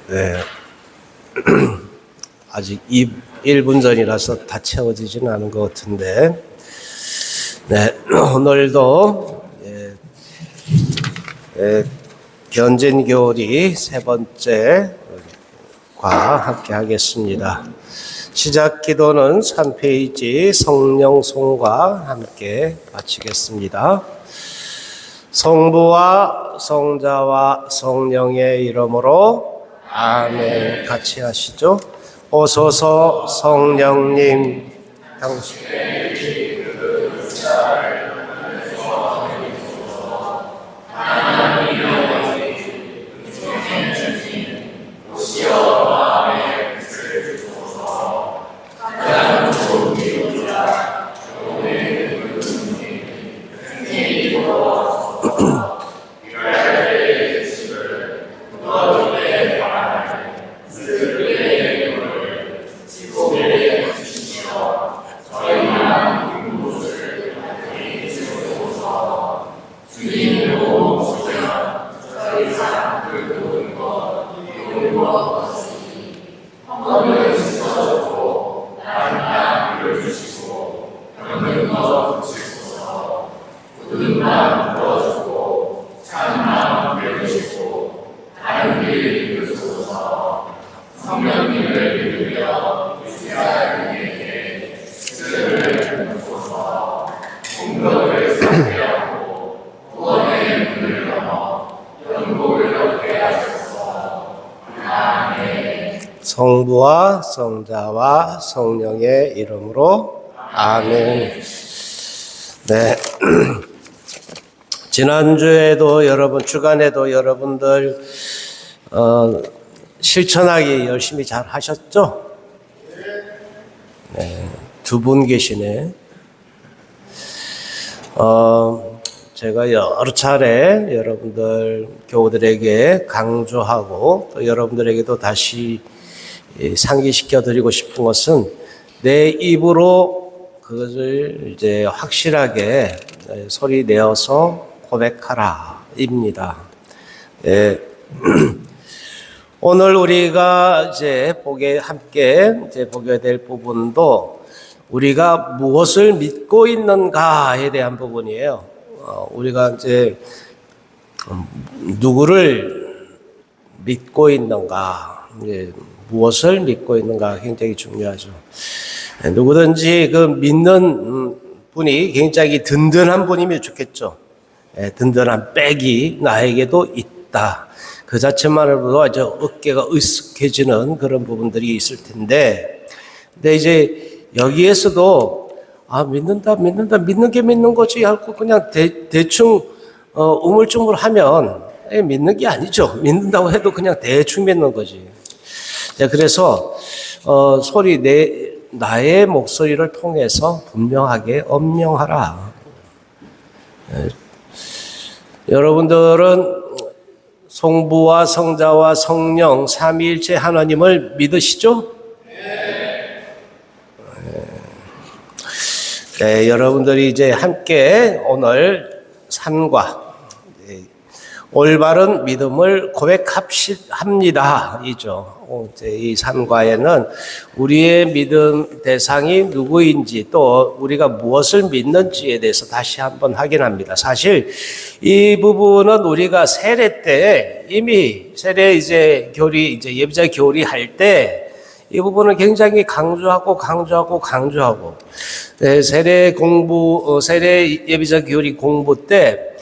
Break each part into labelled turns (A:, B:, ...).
A: 네. 아직 1분 전이라서 다 채워지지는 않은 것 같은데, 네. 오늘도 견진교리 세 번째 과 함께 하겠습니다. 시작 기도는 3페이지 성령송과 함께 마치겠습니다. 성부와 성자와 성령의 이름으로 아멘. 같이 하시죠. 오소서 성령님, 당신의 이름을 성부와 성자와 성령의 이름으로 아멘. 네. 지난주에도 여러분, 주간에도 여러분들 실천하기 열심히 잘 하셨죠? 네. 두 분 계시네. 제가 여러 차례 여러분들 교우들에게 강조하고 또 여러분들에게도 다시 상기시켜 드리고 싶은 것은 내 입으로 그것을 이제 확실하게 소리 내어서 고백하라 입니다. 예. 오늘 우리가 이제 함께 보게 될 부분도 우리가 무엇을 믿고 있는가에 대한 부분이에요. 우리가 이제 누구를 믿고 있는가, 무엇을 믿고 있는가 굉장히 중요하죠. 누구든지 그 믿는 분이 굉장히 든든한 분이면 좋겠죠. 든든한 백이 나에게도 있다. 그 자체만으로도 아주 어깨가 으쓱해지는 그런 부분들이 있을 텐데, 근데 이제 여기에서도 믿는 게 믿는 거지 하고 그냥 대충 우물쭈물하면 믿는 게 아니죠. 믿는다고 해도 그냥 대충 믿는 거지. 그래서 나의 목소리를 통해서 분명하게 엄명하라. 여러분들은 성부와 성자와 성령 삼위일체 하나님을 믿으시죠? 네, 여러분들이 이제 함께 오늘 산과 올바른 믿음을 고백합니다. 이 산과에는 우리의 믿음 대상이 누구인지 또 우리가 무엇을 믿는지에 대해서 다시 한번 확인합니다. 사실 이 부분은 우리가 세례 때 이미 세례 예비자 교리 할 때 이 부분을 굉장히 강조하고 세례 예비자 교리 공부 때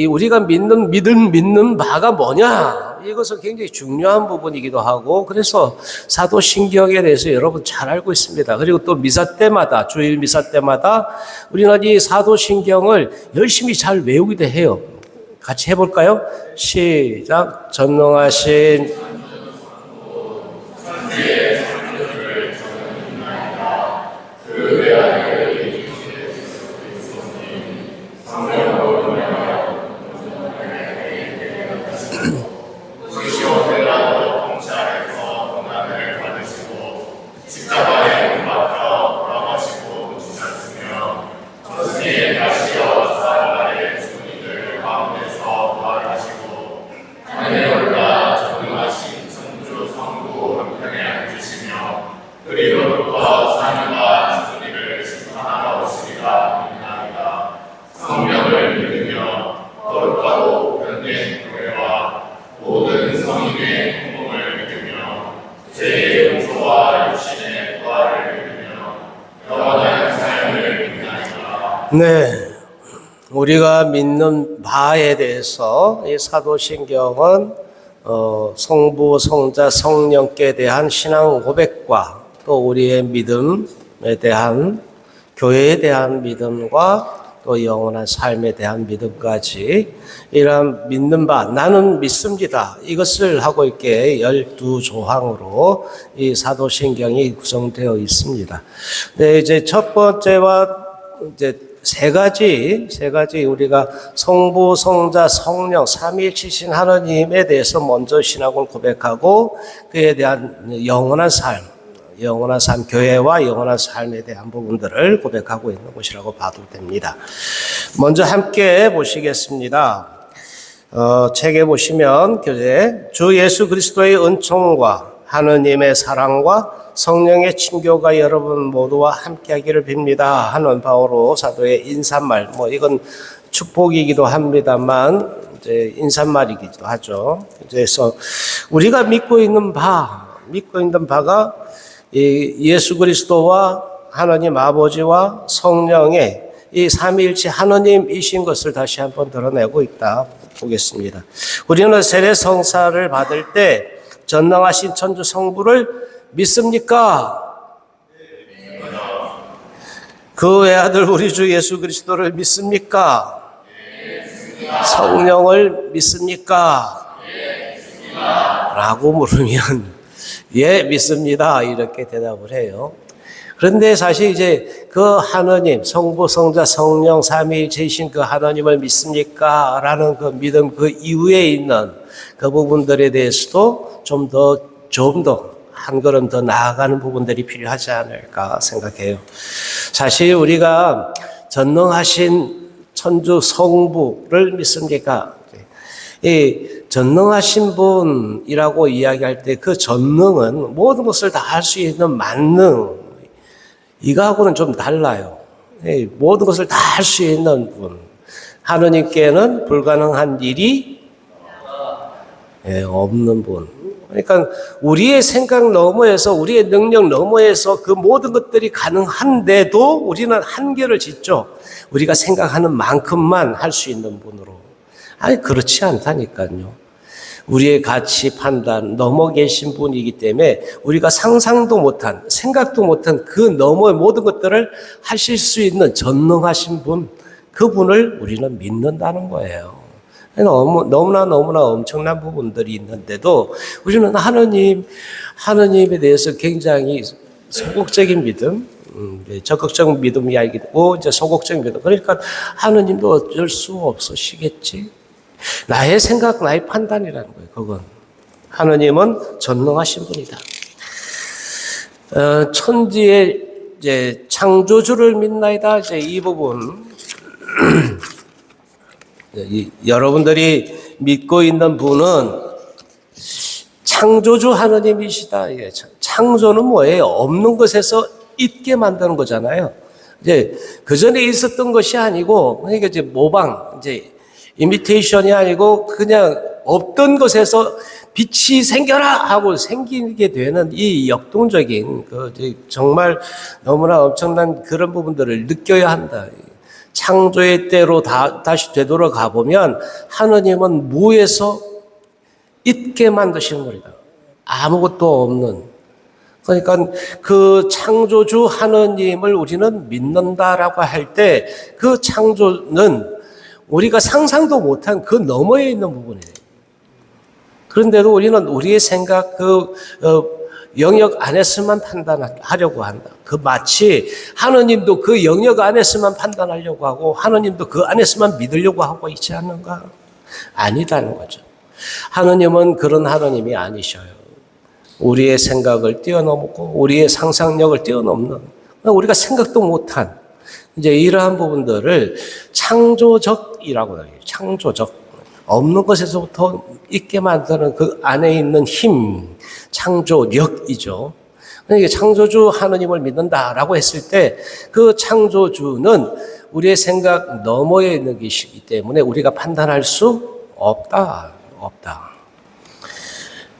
A: 우리가 믿는 바가 뭐냐? 이것은 굉장히 중요한 부분이기도 하고, 그래서 사도신경에 대해서 여러분 잘 알고 있습니다. 그리고 또 미사 때마다, 주일 미사 때마다 우리는 이 사도신경을 열심히 잘 외우기도 해요. 같이 해볼까요? 시작. 전능하신 네, 우리가 믿는 바에 대해서 이 사도신경은 성부, 성자, 성령께 대한 신앙 고백과 또 우리의 믿음에 대한 교회에 대한 믿음과 또 영원한 삶에 대한 믿음까지 이런 믿는 바, 나는 믿습니다. 이것을 하고 있게 12조항으로 이 사도신경이 구성되어 있습니다. 네, 이제 첫 번째와 이제 세 가지 우리가 성부, 성자, 성령, 삼위일체신 하나님에 대해서 먼저 신앙을 고백하고 그에 대한 영원한 삶, 교회와 영원한 삶에 대한 부분들을 고백하고 있는 곳이라고 봐도 됩니다. 먼저 함께 보시겠습니다. 책에 보시면 교재 주 예수 그리스도의 은총과 하느님의 사랑과 성령의 친교가 여러분 모두와 함께하기를 빕니다 하는 바오로 사도의 인사말, 이건 축복이기도 합니다만 이제 인사말이기도 하죠. 그래서 우리가 믿고 있는 바가 예수 그리스도와 하나님 아버지와 성령의 이 삼위일체 하나님이신 것을 다시 한번 드러내고 있다 보겠습니다. 우리는 세례 성사를 받을 때 전능하신 천주 성부를 믿습니까? 그 외아들 우리 주 예수 그리스도를 믿습니까? 성령을 믿습니까? 라고 물으면 예, 믿습니다. 이렇게 대답을 해요. 그런데 사실 이제 그 하나님, 성부, 성자, 성령, 삼위일체이신 그 하나님을 믿습니까? 라는 그 믿음 그 이후에 있는 그 부분들에 대해서도 좀 더 한 걸음 더 나아가는 부분들이 필요하지 않을까 생각해요. 사실 우리가 전능하신 천주 성부를 믿습니까? 이 전능하신 분이라고 이야기할 때 그 전능은 모든 것을 다 할 수 있는 만능, 이거하고는 좀 달라요. 모든 것을 다 할 수 있는 분. 하느님께는 불가능한 일이 없는 분. 그러니까 우리의 생각 너머에서, 우리의 능력 너머에서 그 모든 것들이 가능한데도 우리는 한계를 짓죠. 우리가 생각하는 만큼만 할 수 있는 분으로. 아니, 그렇지 않다니까요. 우리의 가치 판단 넘어 계신 분이기 때문에 우리가 상상도 못한, 생각도 못한 그 너머의 모든 것들을 하실 수 있는 전능하신 분, 그분을 우리는 믿는다는 거예요. 너무나 엄청난 부분들이 있는데도 우리는 하느님에 대해서 굉장히 소극적인 믿음, 적극적인 믿음이 아니고 이제 소극적인 믿음. 그러니까 하느님도 어쩔 수 없으시겠지. 나의 생각, 나의 판단이라는 거예요. 그건 하느님은 전능하신 분이다. 천지의 이제 창조주를 믿나이다. 이제 이 부분 여러분들이 믿고 있는 분은 창조주 하느님이시다. 창조는 뭐예요? 없는 것에서 있게 만드는 거잖아요. 이제 그 전에 있었던 것이 아니고, 그러니까 이제 모방, 이제 이미테이션이 아니고 그냥 없던 것에서 빛이 생겨라 하고 생기게 되는 이 역동적인 정말 너무나 엄청난 그런 부분들을 느껴야 한다. 창조의 때로 다시 되돌아가 보면 하느님은 무에서 있게 만드신 분이다. 아무것도 없는. 그러니까 그 창조주 하느님을 우리는 믿는다라고 할 때 그 창조는 우리가 상상도 못한 그 너머에 있는 부분이에요. 그런데도 우리는 우리의 생각, 영역 안에서만 판단하려고 한다. 마치 하느님도 그 영역 안에서만 판단하려고 하고 하느님도 그 안에서만 믿으려고 하고 있지 않는가? 아니다는 거죠. 하느님은 그런 하느님이 아니셔요. 우리의 생각을 뛰어넘고 우리의 상상력을 뛰어넘는, 우리가 생각도 못한 이제 이러한 부분들을 창조적이라고 해요. 창조적. 없는 것에서부터 있게 만드는 그 안에 있는 힘, 창조력이죠. 그러니까 창조주 하느님을 믿는다라고 했을 때 그 창조주는 우리의 생각 너머에 있는 것이기 때문에 우리가 판단할 수 없다.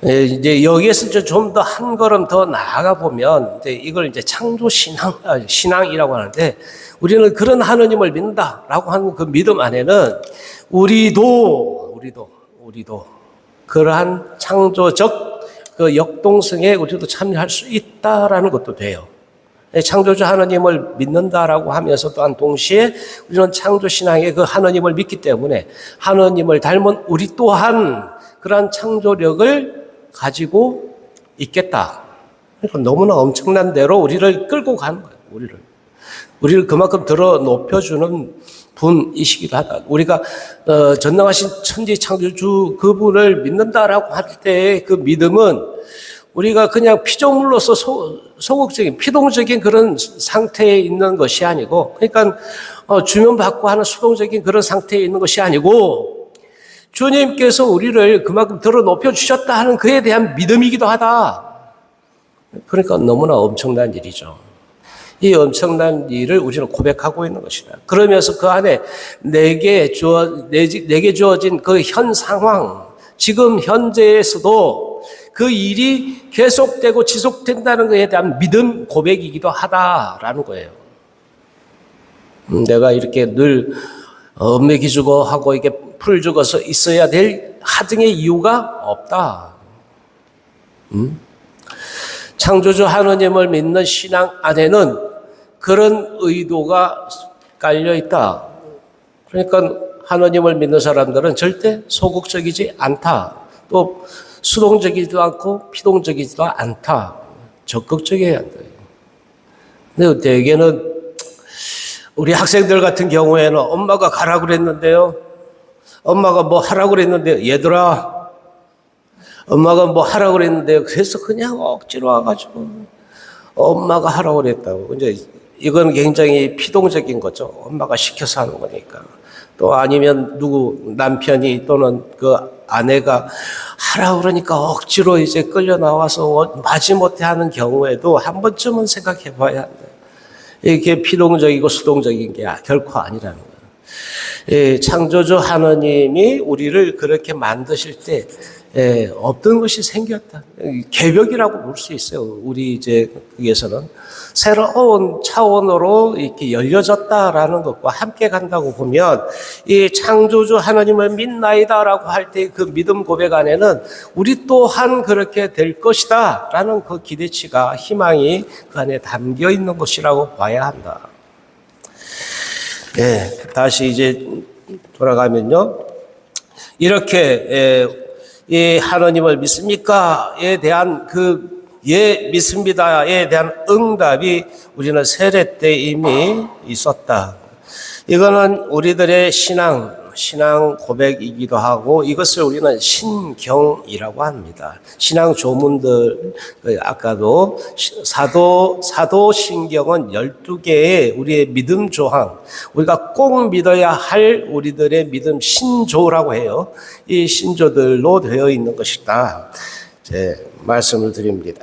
A: 이제 여기에서 좀 더 한 걸음 더 나아가 보면 이제 이걸 이제 창조 신앙이라고 하는데, 우리는 그런 하느님을 믿는다라고 하는 그 믿음 안에는 우리도 그러한 창조적 그 역동성에 우리도 참여할 수 있다라는 것도 돼요. 창조주 하나님을 믿는다라고 하면서 또한 동시에 우리는 창조신앙의 그 하나님을 믿기 때문에 하나님을 닮은 우리 또한 그러한 창조력을 가지고 있겠다. 그러니까 너무나 엄청난 대로 우리를 끌고 가는 거예요. 우리를 그만큼 들어 높여주는 분이시기도 하다. 우리가 전능하신 천지 창조주 그분을 믿는다라고 할 때의 그 믿음은 우리가 그냥 피조물로서 소극적인 피동적인 그런 상태에 있는 것이 아니고, 그러니까 주면받고 하는 수동적인 그런 상태에 있는 것이 아니고, 주님께서 우리를 그만큼 들어 높여주셨다 하는 그에 대한 믿음이기도 하다. 그러니까 너무나 엄청난 일이죠. 이 엄청난 일을 우리는 고백하고 있는 것이다. 그러면서 그 안에 내게 주어진 그 현 상황, 지금 현재에서도 그 일이 계속되고 지속된다는 것에 대한 믿음 고백이기도 하다라는 거예요. 내가 이렇게 늘 먹이주고 하고 이게 풀죽어서 있어야 될 하등의 이유가 없다. 창조주 하나님을 믿는 신앙 안에는 그런 의도가 깔려 있다. 그러니까 하나님을 믿는 사람들은 절대 소극적이지 않다. 또 수동적이지도 않고 피동적이지도 않다. 적극적이어야 한다. 근데 대개는 우리 학생들 같은 경우에는 엄마가 가라고 그랬는데요. 엄마가 뭐 하라고 그랬는데요. 얘들아, 엄마가 뭐 하라고 그랬는데요. 그래서 그냥 억지로 와가지고 엄마가 하라고 그랬다고. 이제 이건 굉장히 피동적인 거죠. 엄마가 시켜서 하는 거니까. 또 아니면 남편이 또는 그 아내가 하라고 그러니까 억지로 이제 끌려 나와서 마지못해 하는 경우에도 한 번쯤은 생각해 봐야 한다. 이게 피동적이고 수동적인 게 결코 아니라는 거예요. 창조주 하나님이 우리를 그렇게 만드실 때 없던 것이 생겼다. 개벽이라고 볼 수 있어요. 우리 이제 거기에서는 새로운 차원으로 이렇게 열려졌다라는 것과 함께 간다고 보면, 이 창조주 하나님을 믿나이다라고 할 때 그 믿음 고백 안에는 우리 또한 그렇게 될 것이다라는 그 기대치가, 희망이 그 안에 담겨 있는 것이라고 봐야 한다. 다시 이제 돌아가면요, 이렇게 이 하나님을 믿습니까?에 대한 믿습니다에 대한 응답이 우리는 세례 때 이미 있었다. 이거는 우리들의 신앙 고백이기도 하고, 이것을 우리는 신경이라고 합니다. 신앙 조문들, 아까도 사도신경은 12개의 우리의 믿음 조항, 우리가 꼭 믿어야 할 우리들의 믿음 신조라고 해요. 이 신조들로 되어 있는 것이다. 말씀을 드립니다.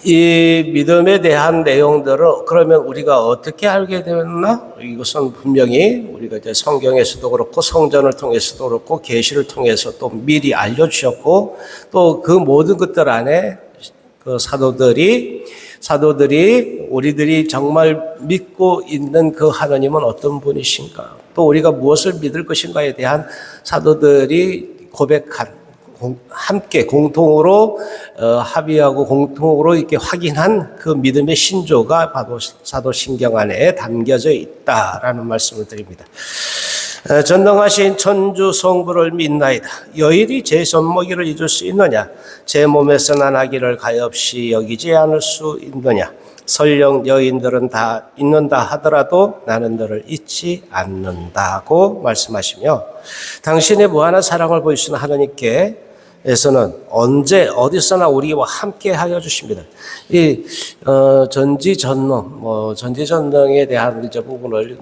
A: 이 믿음에 대한 내용들을 그러면 우리가 어떻게 알게 되었나? 이것은 분명히 우리가 이제 성경에서도 그렇고 성전을 통해서도 그렇고 계시를 통해서 또 미리 알려주셨고, 또 그 모든 것들 안에 그 사도들이 우리들이 정말 믿고 있는 그 하나님은 어떤 분이신가, 또 우리가 무엇을 믿을 것인가에 대한 사도들이 고백한, 함께 공통으로 합의하고 공통으로 이렇게 확인한 그 믿음의 신조가 바로 사도신경 안에 담겨져 있다라는 말씀을 드립니다. 전능하신 천주 성부를 믿나이다. 여일이 제 젖먹이를 잊을 수 있느냐? 제 몸에서 난 아기를 가엾이 여기지 않을 수 있느냐? 설령 여인들은 다 잊는다 하더라도 나는 너를 잊지 않는다고 말씀하시며, 당신의 무한한 사랑을 보이시는 하나님께서는 언제 어디서나 우리와 함께 하여 주십니다. 이 전지전능에 대한 이제 부분을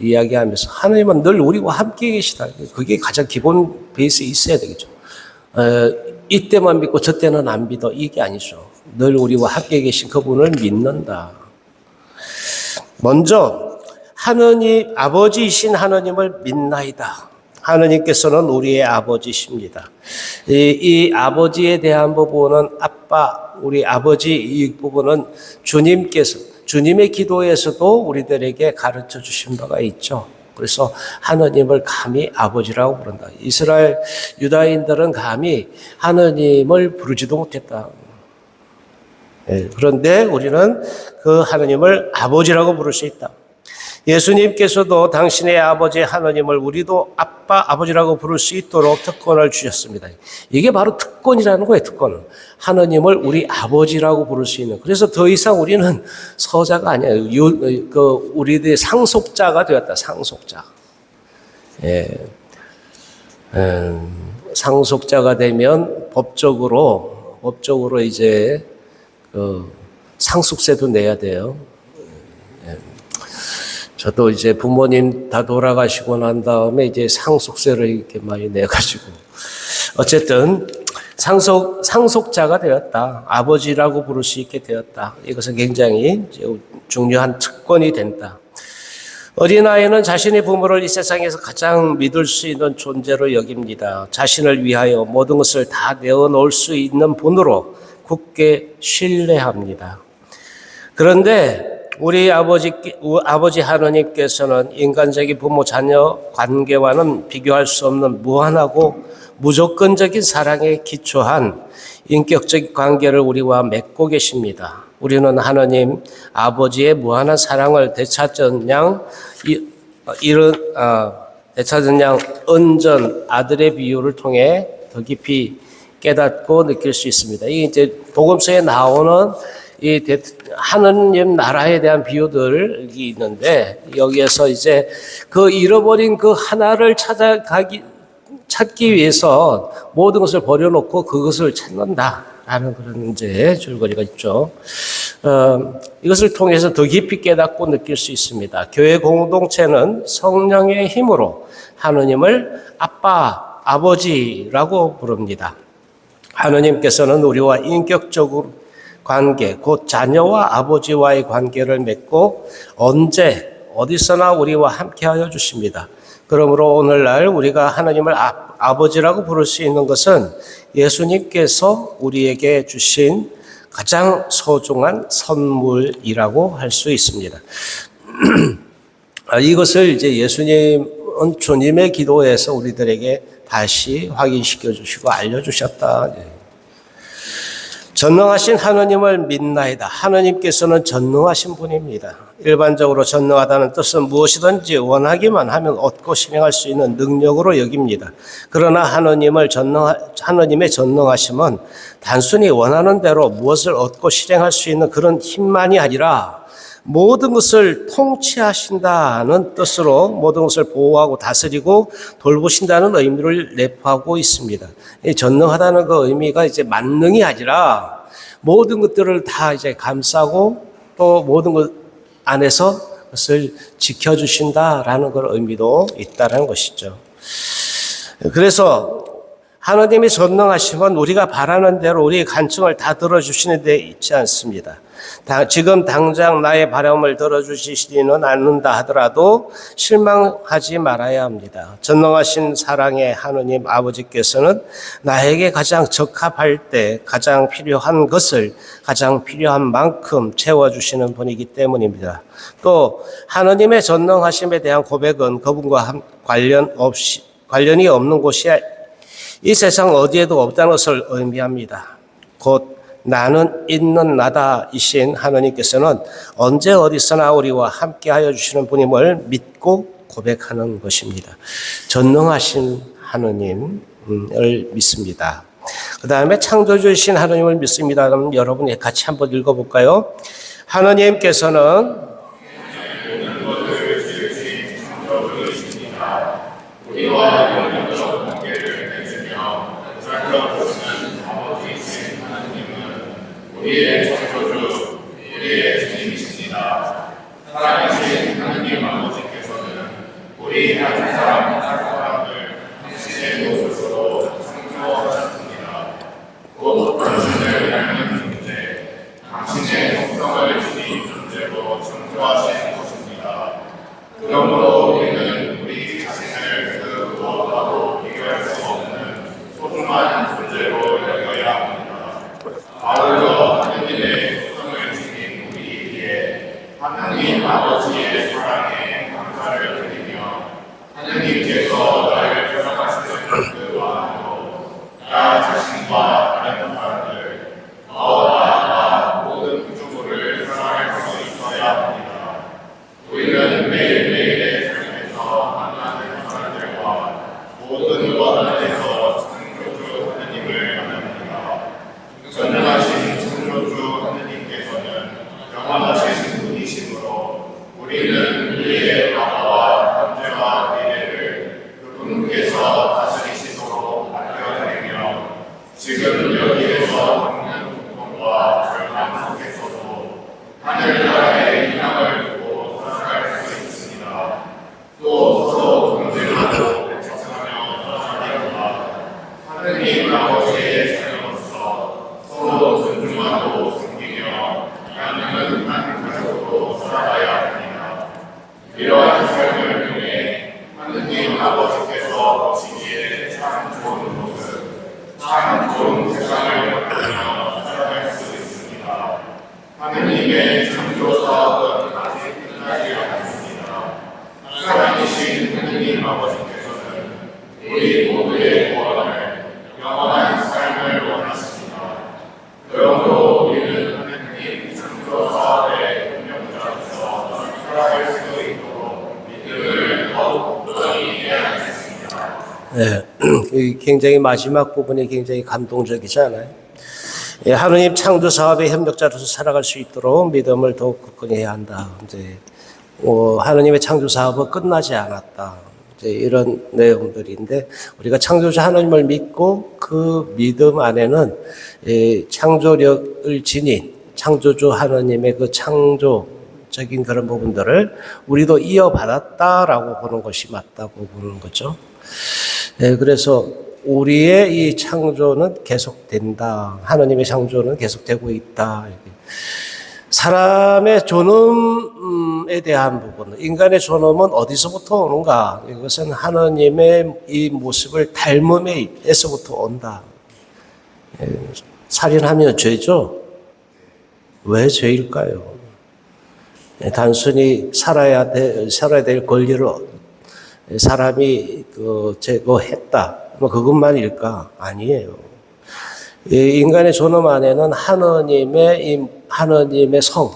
A: 이야기하면서 하나님은 늘 우리와 함께 계시다. 그게 가장 기본 베이스에 있어야 되겠죠. 이때만 믿고 저때는 안 믿어, 이게 아니죠. 늘 우리와 함께 계신 그분을 믿는다. 먼저 하느님, 아버지이신 하나님을 믿나이다. 하느님께서는 우리의 아버지십니다. 이 아버지에 대한 부분은 아빠, 우리 아버지 이 부분은 주님의 기도에서도 우리들에게 가르쳐 주신 바가 있죠. 그래서 하느님을 감히 아버지라고 부른다. 이스라엘 유다인들은 감히 하느님을 부르지도 못했다. 그런데 우리는 그 하느님을 아버지라고 부를 수 있다. 예수님께서도 당신의 아버지 하느님을 우리도 아빠, 아버지라고 부를 수 있도록 특권을 주셨습니다. 이게 바로 특권이라는 거예요, 특권은. 하느님을 우리 아버지라고 부를 수 있는. 그래서 더 이상 우리는 서자가 아니에요. 우리들의 상속자가 되었다, 상속자. 상속자가 되면 법적으로 이제 상속세도 내야 돼요. 저도 이제 부모님 다 돌아가시고 난 다음에 이제 상속세를 이렇게 많이 내가지고 어쨌든 상속자가 되었다. 아버지라고 부를 수 있게 되었다. 이것은 굉장히 중요한 특권이 된다. 어린아이는 자신의 부모를 이 세상에서 가장 믿을 수 있는 존재로 여깁니다. 자신을 위하여 모든 것을 다 내어놓을 수 있는 분으로 굳게 신뢰합니다. 그런데 우리 아버지 하느님께서는 인간적인 부모 자녀 관계와는 비교할 수 없는 무한하고 무조건적인 사랑에 기초한 인격적 관계를 우리와 맺고 계십니다. 우리는 하느님 아버지의 무한한 사랑을 되찾은 양 은전 아들의 비유를 통해 더 깊이 깨닫고 느낄 수 있습니다. 이게 이제 복음서에 나오는 이 하느님 나라에 대한 비유들이 있는데 여기에서 이제 그 잃어버린 그 하나를 찾기 위해서 모든 것을 버려놓고 그것을 찾는다라는 그런 이제 줄거리가 있죠. 이것을 통해서 더 깊이 깨닫고 느낄 수 있습니다. 교회 공동체는 성령의 힘으로 하느님을 아빠, 아버지라고 부릅니다. 하느님께서는 우리와 인격적으로 관계, 곧 자녀와 아버지와의 관계를 맺고 언제 어디서나 우리와 함께하여 주십니다. 그러므로 오늘날 우리가 하나님을 아버지라고 부를 수 있는 것은 예수님께서 우리에게 주신 가장 소중한 선물이라고 할 수 있습니다. 이것을 이제 예수님은 주님의 기도에서 우리들에게 다시 확인시켜 주시고 알려주셨다. 전능하신 하느님을 믿나이다. 하느님께서는 전능하신 분입니다. 일반적으로 전능하다는 뜻은 무엇이든지 원하기만 하면 얻고 실행할 수 있는 능력으로 여깁니다. 그러나 하느님의 전능하심은 단순히 원하는 대로 무엇을 얻고 실행할 수 있는 그런 힘만이 아니라 모든 것을 통치하신다는 뜻으로 모든 것을 보호하고 다스리고 돌보신다는 의미를 내포하고 있습니다. 이 전능하다는 그 의미가 이제 만능이 아니라 모든 것들을 다 이제 감싸고 또 모든 것 안에서 그것을 지켜주신다라는 그런 의미도 있다는 것이죠. 그래서 하나님의 전능하심은 우리가 바라는 대로 우리의 간청을 다 들어주시는 데 있지 않습니다. 지금 당장 나의 바람을 들어주시지는 않는다 하더라도 실망하지 말아야 합니다. 전능하신 사랑의 하느님 아버지께서는 나에게 가장 적합할 때 가장 필요한 것을 가장 필요한 만큼 채워주시는 분이기 때문입니다. 또 하느님의 전능하심에 대한 고백은 그분과 관련이 없는 곳이 이 세상 어디에도 없다는 것을 의미합니다. 곧 나는 있는 나다이신 하느님께서는 언제 어디서나 우리와 함께하여 주시는 분임을 믿고 고백하는 것입니다. 전능하신 하느님을 믿습니다. 그 다음에 창조주이신 하느님을 믿습니다. 그럼 여러분 같이 한번 읽어볼까요? 하느님께서는 우리와 우리의 창조주, 우리의 주님이십니다. 사랑하신 하느님 아버지께서는 우리 한 사람 한 사람을 당신의 모습으로 창조하셨습니다. 곧 당신을 닮은 존재, 당신의 속성을 지닌 존재로 창조하신 것입니다. 그러므로 우리는 우리 자신을 그 무엇과
B: 지금 여기에서 겪는 고통과 절망 속에서도 하늘나라의 희망을 두고 살아갈 수 있습니다. 또 서로 경쟁하고 애청하며 살아가다가 하느님 아버지의 자녀로서 서로 존중하고 섬기며 나누는 한 가족으로 살아가야 합니다. 이러한 삶을 통해 하느님 아버지께서 보시기에 참 좋은 모습, 참 좋은 세상을 만들며 살아갈 수 있습니다. 하느님의 창조 사업은 아직 끝나지 않았습니다. 살아계신 하느님 아버지께서는 우리 모두의 구원을, 영원한 삶을 원하십니다. 그러므로 우리는 하느님 창조 사업의 운명자로서 살아갈 수 있도록 믿음을 더욱 굳건히 해야 하겠습니다.
A: 네, 굉장히 마지막 부분이 굉장히 감동적이지 않아요? 예, 하느님 창조 사업의 협력자로서 살아갈 수 있도록 믿음을 더욱 굳건히 해야 한다. 이제 하느님의 창조 사업은 끝나지 않았다. 이제 이런 내용들인데 우리가 창조자 하느님을 믿고 그 믿음 안에는 창조력을 지닌 창조주 하느님의 그 창조적인 그런 부분들을 우리도 이어받았다라고 보는 것이 맞다고 보는 거죠. 네, 그래서 우리의 이 창조는 계속된다. 하느님의 창조는 계속되고 있다. 사람의 존엄에 대한 부분, 인간의 존엄은 어디서부터 오는가? 이것은 하느님의 이 모습을 닮음에서부터 온다. 살인하면 죄죠? 왜 죄일까요? 단순히 살아야 될 권리를 사람이 제거했다. 뭐 그것만일까? 아니에요. 이 인간의 존엄 안에는 하느님의 성,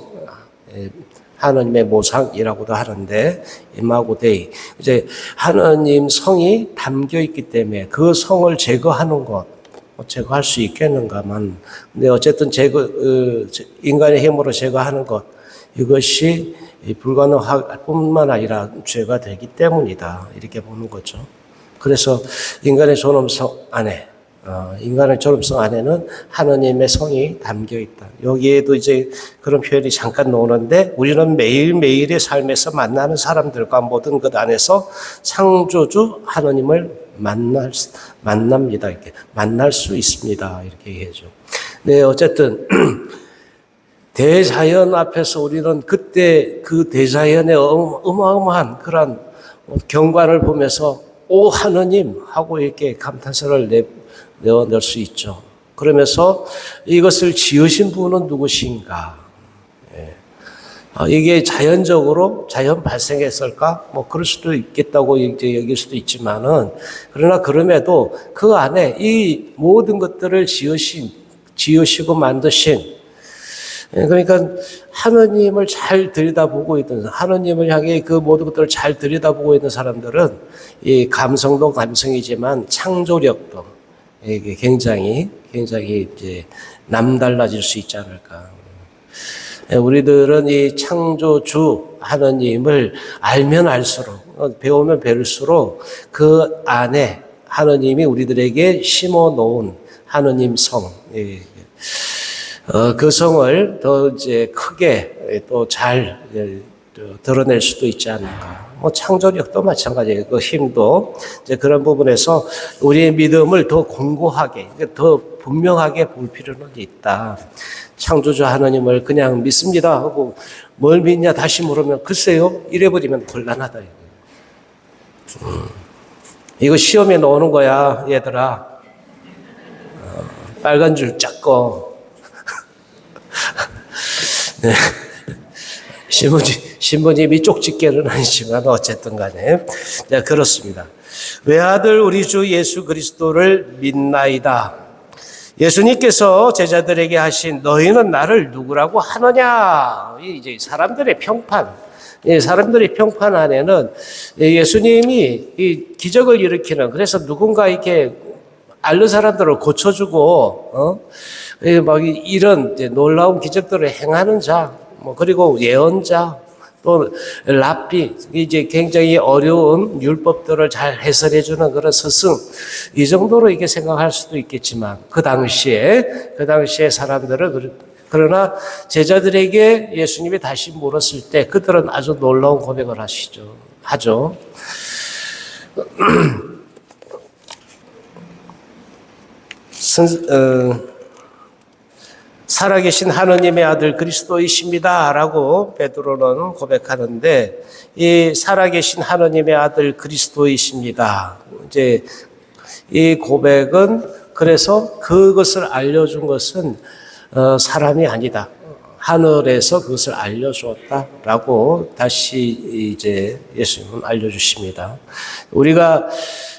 A: 하느님의 모상이라고도 하는데 이마고데이, 이제 하느님 성이 담겨 있기 때문에 그 성을 제거하는 것, 제거할 수 있겠는가만. 근데 어쨌든 인간의 힘으로 제거하는 것, 이것이 불가능할 뿐만 아니라 죄가 되기 때문이다. 이렇게 보는 거죠. 그래서 인간의 존엄성 안에는 하느님의 성이 담겨 있다. 여기에도 이제 그런 표현이 잠깐 나오는데 우리는 매일매일의 삶에서 만나는 사람들과 모든 것 안에서 창조주 하느님을 만납니다. 이렇게 만날 수 있습니다. 이렇게 얘기하죠. 네, 어쨌든 대자연 앞에서 우리는 그때 그 대자연의 어마어마한 그런 경관을 보면서 오 하느님 하고 이렇게 감탄사를 내어낼 수 있죠. 그러면서 이것을 지으신 분은 누구신가? 이게 자연 발생했을까? 뭐 그럴 수도 있겠다고 이제 여길 수도 있지만은 그러나 그럼에도 그 안에 이 모든 것들을 지으시고 만드신, 그러니까 하느님을 잘 들여다보고 있던, 하느님을 향해 그 모든 것들을 잘 들여다보고 있는 사람들은 이 감성도 감성이지만 창조력도 이게 굉장히 이제 남달라질 수 있지 않을까. 우리들은 이 창조주 하느님을 알면 알수록, 배우면 배울수록 그 안에 하느님이 우리들에게 심어 놓은 하느님 성, 그 성을 더 이제 크게 또 잘 드러낼 수도 있지 않을까. 뭐 창조력도 마찬가지예요. 그 힘도 이제 그런 부분에서 우리의 믿음을 더 공고하게, 더 분명하게 볼 필요는 있다. 창조주 하나님을 그냥 믿습니다 하고 뭘 믿냐 다시 물으면 글쎄요 이래버리면 곤란하다. 이거 시험에 나오는 거야 얘들아. 빨간 줄 쫙 꺼. 네. 신부님이 쪽집게는 아니지만 어쨌든 간에 그렇습니다. 외아들 우리 주 예수 그리스도를 믿나이다. 예수님께서 제자들에게 하신 너희는 나를 누구라고 하느냐. 이제 사람들의 평판 안에는 예수님이 이 기적을 일으키는, 그래서 누군가 이렇게 앓는 사람들을 고쳐주고 막 이런 놀라운 기적들을 행하는 자, 뭐 그리고 예언자, 또 랍비, 이제 굉장히 어려운 율법들을 잘 해설해 주는 그런 스승, 이 정도로 이렇게 생각할 수도 있겠지만 그 당시에 사람들은 그러나 제자들에게 예수님이 다시 물었을 때 그들은 아주 놀라운 고백을 하죠. 살아계신 하느님의 아들 그리스도이십니다 라고 베드로는 고백하는데, 이 살아계신 하느님의 아들 그리스도이십니다, 이제 이 고백은, 그래서 그것을 알려준 것은 사람이 아니다, 하늘에서 그것을 알려주었다라고 다시 이제 예수님은 알려주십니다. 우리가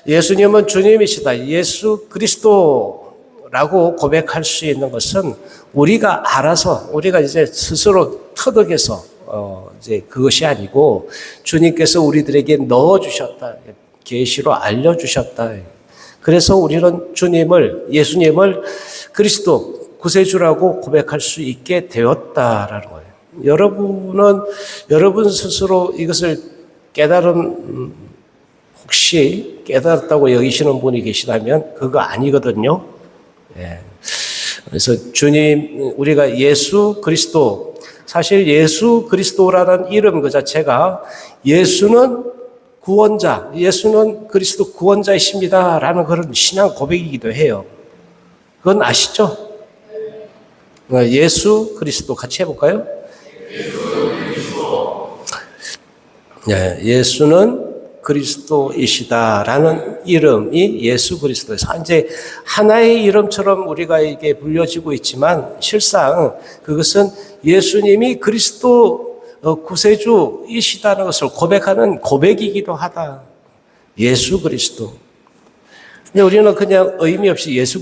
A: 예수님은 주님이시다, 예수 그리스도라고 고백할 수 있는 것은 우리가 알아서, 우리가 이제 스스로 터득해서 이제 그것이 아니고 주님께서 우리들에게 넣어주셨다, 계시로 알려주셨다. 그래서 우리는 예수님을 그리스도 구세주라고 고백할 수 있게 되었다라는 거예요. 여러분 스스로 이것을 혹시 깨달았다고 여기시는 분이 계시다면 그거 아니거든요. 예. 그래서 우리가 예수 그리스도, 사실 예수 그리스도라는 이름 그 자체가 예수는 구원자, 예수는 그리스도 구원자이십니다라는 그런 신앙 고백이기도 해요. 그건 아시죠? 예수 그리스도 같이 해볼까요? 예수는 그리스도이시다라는 이름이 예수 그리스도에서 이제 하나의 이름처럼 우리가 이게 불려지고 있지만, 실상 그것은 예수님이 그리스도 구세주이시다는 것을 고백하는 고백이기도 하다. 예수 그리스도. 근데 우리는 그냥 의미 없이 예수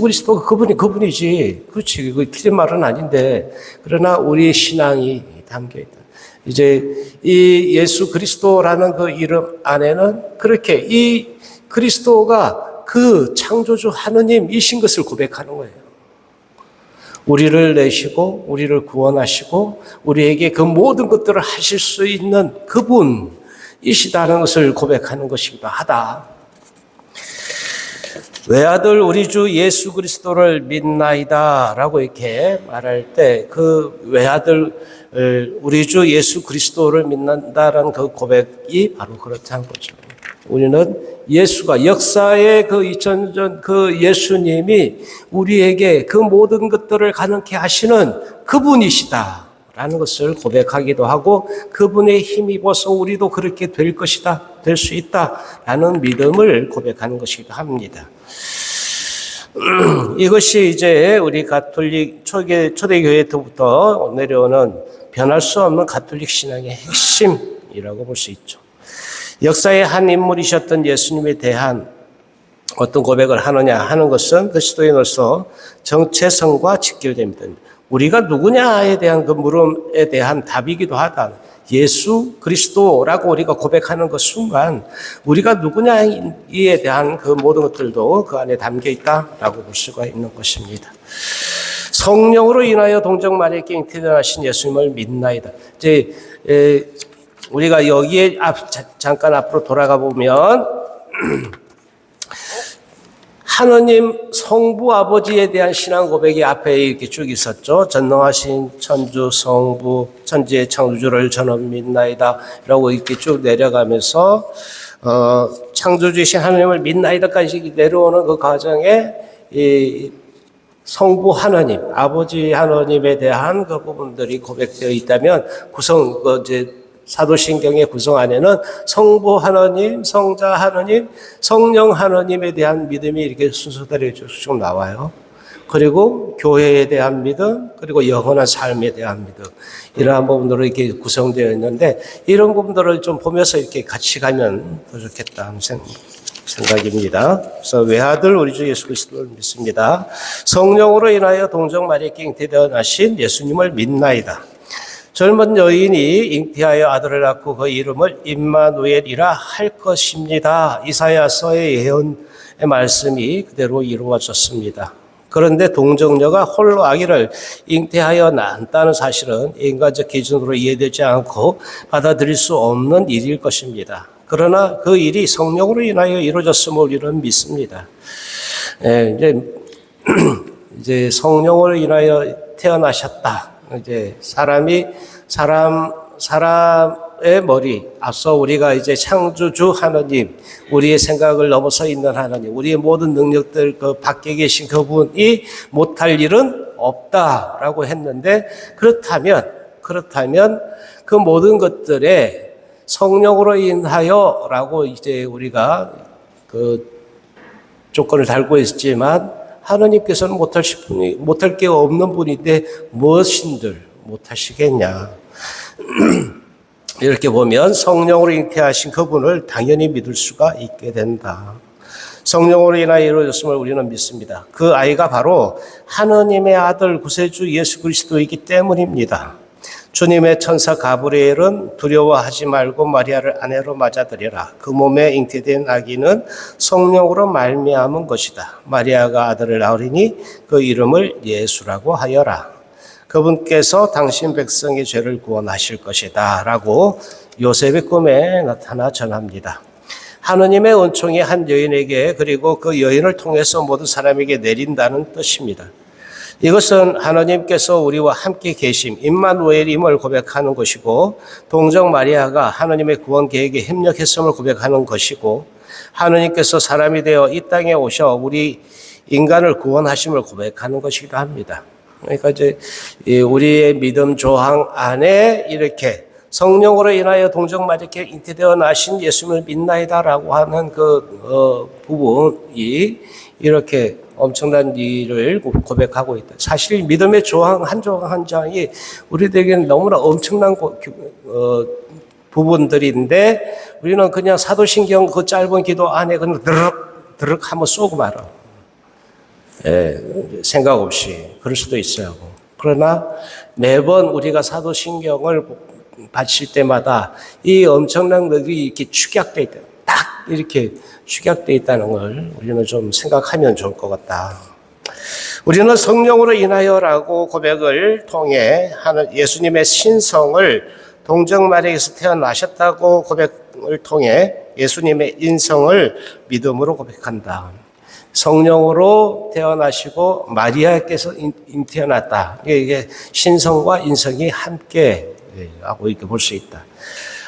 A: 그리스도가 그분이지. 그렇지. 그 틀린 말은 아닌데, 그러나 우리의 신앙이 담겨 있다. 이제 이 예수 그리스도라는 그 이름 안에는 그렇게 이 그리스도가 그 창조주 하느님이신 것을 고백하는 거예요. 우리를 우리를 구원하시고 우리에게 그 모든 것들을 하실 수 있는 그분이시다는 것을 고백하는 것이기도 하다. 외아들 우리 주 예수 그리스도를 믿나이다 라고 이렇게 말할 때, 그 외아들 우리 주 예수 그리스도를 믿는다라는 그 고백이 바로 그렇다는 거죠. 우리는 예수가, 역사의 그 2000년 그 예수님이 우리에게 그 모든 것들을 가능케 하시는 그분이시다 라는 것을 고백하기도 하고, 그분의 힘입어서 우리도 그렇게 될 것이다, 될 수 있다 라는 믿음을 고백하는 것이기도 합니다. 이것이 이제 우리 가톨릭 초대교회 때부터 내려오는 변할 수 없는 가톨릭 신앙의 핵심이라고 볼 수 있죠. 역사의 한 인물이셨던 예수님에 대한 어떤 고백을 하느냐 하는 것은 그리스도인으로서 정체성과 직결됩니다. 우리가 누구냐에 대한 그 물음에 대한 답이기도 하다. 예수 그리스도라고 우리가 고백하는 그 순간 우리가 누구냐에 대한 그 모든 것들도 그 안에 담겨 있다라고 볼 수가 있는 것입니다. 성령으로 인하여 동정 마리아께 잉태되신 예수님을 믿나이다. 이제 우리가 여기에 잠깐 앞으로 돌아가 보면 하느님 성부 아버지에 대한 신앙 고백이 앞에 이렇게 쭉 있었죠. 전능하신 천주 성부 천지의 창조주를 저는 믿나이다 라고 이렇게 쭉 내려가면서 창조주이신 하느님을 믿나이다까지 내려오는 그 과정에 이 성부 하느님, 아버지 하느님에 대한 그 부분들이 고백되어 있다면 사도신경의 구성 안에는 성부 하느님, 성자 하느님, 성령 하느님에 대한 믿음이 이렇게 순서대로 쭉 나와요. 그리고 교회에 대한 믿음, 그리고 영원한 삶에 대한 믿음, 이러한 부분들로 이렇게 구성되어 있는데, 이런 부분들을 좀 보면서 이렇게 같이 가면 더 좋겠다 하는 생각입니다. 그래서 외아들 우리 주 예수 그리스도를 믿습니다. 성령으로 인하여 동정 마리아께 잉태되어나신 예수님을 믿나이다. 젊은 여인이 잉태하여 아들을 낳고 그 이름을 임마누엘이라 할 것입니다. 이사야서의 예언의 말씀이 그대로 이루어졌습니다. 그런데 동정녀가 홀로 아기를 잉태하여 낳았다는 사실은 인간적 기준으로 이해되지 않고 받아들일 수 없는 일일 것입니다. 그러나 그 일이 성령으로 인하여 이루어졌음을 우리는 믿습니다. 이제 성령으로 인하여 태어나셨다. 이제 사람의 머리, 앞서 우리가 이제 창조주 하나님, 우리의 생각을 넘어서 있는 하나님, 우리의 모든 능력들 그 밖에 계신 그분이 못할 일은 없다라고 했는데, 그렇다면 그 모든 것들에 성령으로 인하여라고 이제 우리가 그 조건을 달고 있지만, 하나님께서는 못할 게 없는 분인데 무엇인들 못하시겠냐. 이렇게 보면 성령으로 잉태하신 그분을 당연히 믿을 수가 있게 된다. 성령으로 인하여 이루어졌음을 우리는 믿습니다. 그 아이가 바로 하나님의 아들 구세주 예수 그리스도이기 때문입니다. 주님의 천사 가브리엘은 두려워하지 말고 마리아를 아내로 맞아들여라. 그 몸에 잉태된 아기는 성령으로 말미암은 것이다. 마리아가 아들을 낳으리니 그 이름을 예수라고 하여라. 그분께서 당신 백성의 죄를 구원하실 것이다 라고 요셉의 꿈에 나타나 전합니다. 하느님의 은총이 한 여인에게 그리고 그 여인을 통해서 모든 사람에게 내린다는 뜻입니다. 이것은 하나님께서 우리와 함께 계심, 임마누엘임을 고백하는 것이고, 동정 마리아가 하나님의 구원 계획에 협력했음을 고백하는 것이고, 하나님께서 사람이 되어 이 땅에 오셔 우리 인간을 구원하심을 고백하는 것이기도 합니다. 그러니까 이제 우리의 믿음 조항 안에 이렇게 성령으로 인하여 동정 마리아께 잉태되어 나신 예수님을 믿나이다라고 하는 그 부분이 이렇게 엄청난 일을 고백하고 있다. 사실 믿음의 조항 한 조항 한 장이 우리들에게는 너무나 엄청난 부분들인데 우리는 그냥 사도신경 그 짧은 기도 안에 그냥 드륵 한번 쏘고 말아. 생각 없이 그럴 수도 있어요. 그러나 매번 우리가 사도신경을 바칠 때마다 이 엄청난 것이 이렇게 축약되어 있다. 딱 이렇게 축약되어 있다는 걸 우리는 좀 생각하면 좋을 것 같다. 우리는 성령으로 인하여라고 고백을 통해 예수님의 신성을 동정 마리아에서 태어나셨다고 고백을 통해 예수님의 인성을 믿음으로 고백한다. 성령으로 태어나시고 마리아께서 잉태어났다. 이게 신성과 인성이 함께 하고 이렇게 볼 수 있다.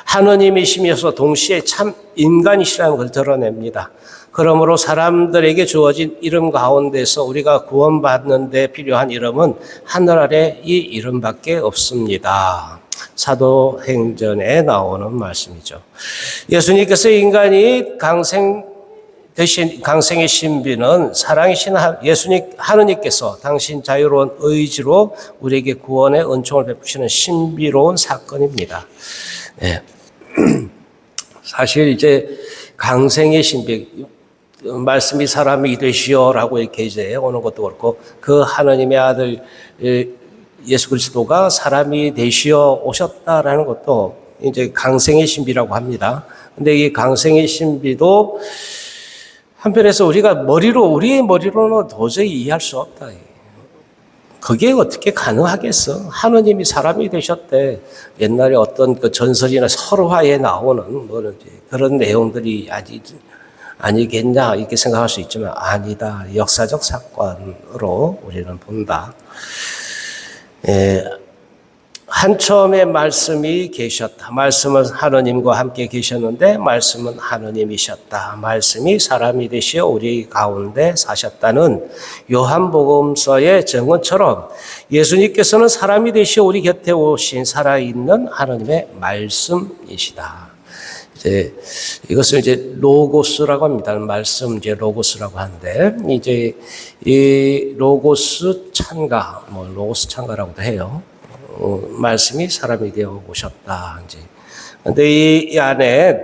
A: 하느님이시면서 동시에 참 인간이시라는 걸 드러냅니다. 그러므로 사람들에게 주어진 이름 가운데서 우리가 구원받는 데 필요한 이름은 하늘 아래 이 이름밖에 없습니다. 사도행전에 나오는 말씀이죠. 예수님께서 인간이 강생의 신비는 사랑이신 예수님 하느님께서 당신 자유로운 의지로 우리에게 구원의 은총을 베푸시는 신비로운 사건입니다. 네. 사실 이제 강생의 신비 말씀이 사람이 되시오라고 이렇게 이제 오는 것도 그렇고 그 하나님의 아들 예수 그리스도가 사람이 되시어 오셨다라는 것도 이제 강생의 신비라고 합니다. 근데 이 강생의 신비도 한편에서 우리의 머리로는 도저히 이해할 수 없다. 그게 어떻게 가능하겠어? 하느님이 사람이 되셨대. 옛날에 어떤 그 전설이나 설화에 나오는 그런 내용들이 아니겠냐 이렇게 생각할 수 있지만 아니다. 역사적 사건으로 우리는 본다. 한처음에 말씀이 계셨다. 말씀은 하느님과 함께 계셨는데 말씀은 하느님이셨다. 말씀이 사람이 되시어 우리 가운데 사셨다는 요한복음서의 증언처럼 예수님께서는 사람이 되시어 우리 곁에 오신 살아있는 하느님의 말씀이시다. 이제 이것을 이제 로고스라고 합니다. 말씀 이제 로고스라고 하는데 이제 이 로고스 찬가 로고스 찬가라고도 해요. 말씀이 사람이 되어 오셨다. 이제 근데 이 안에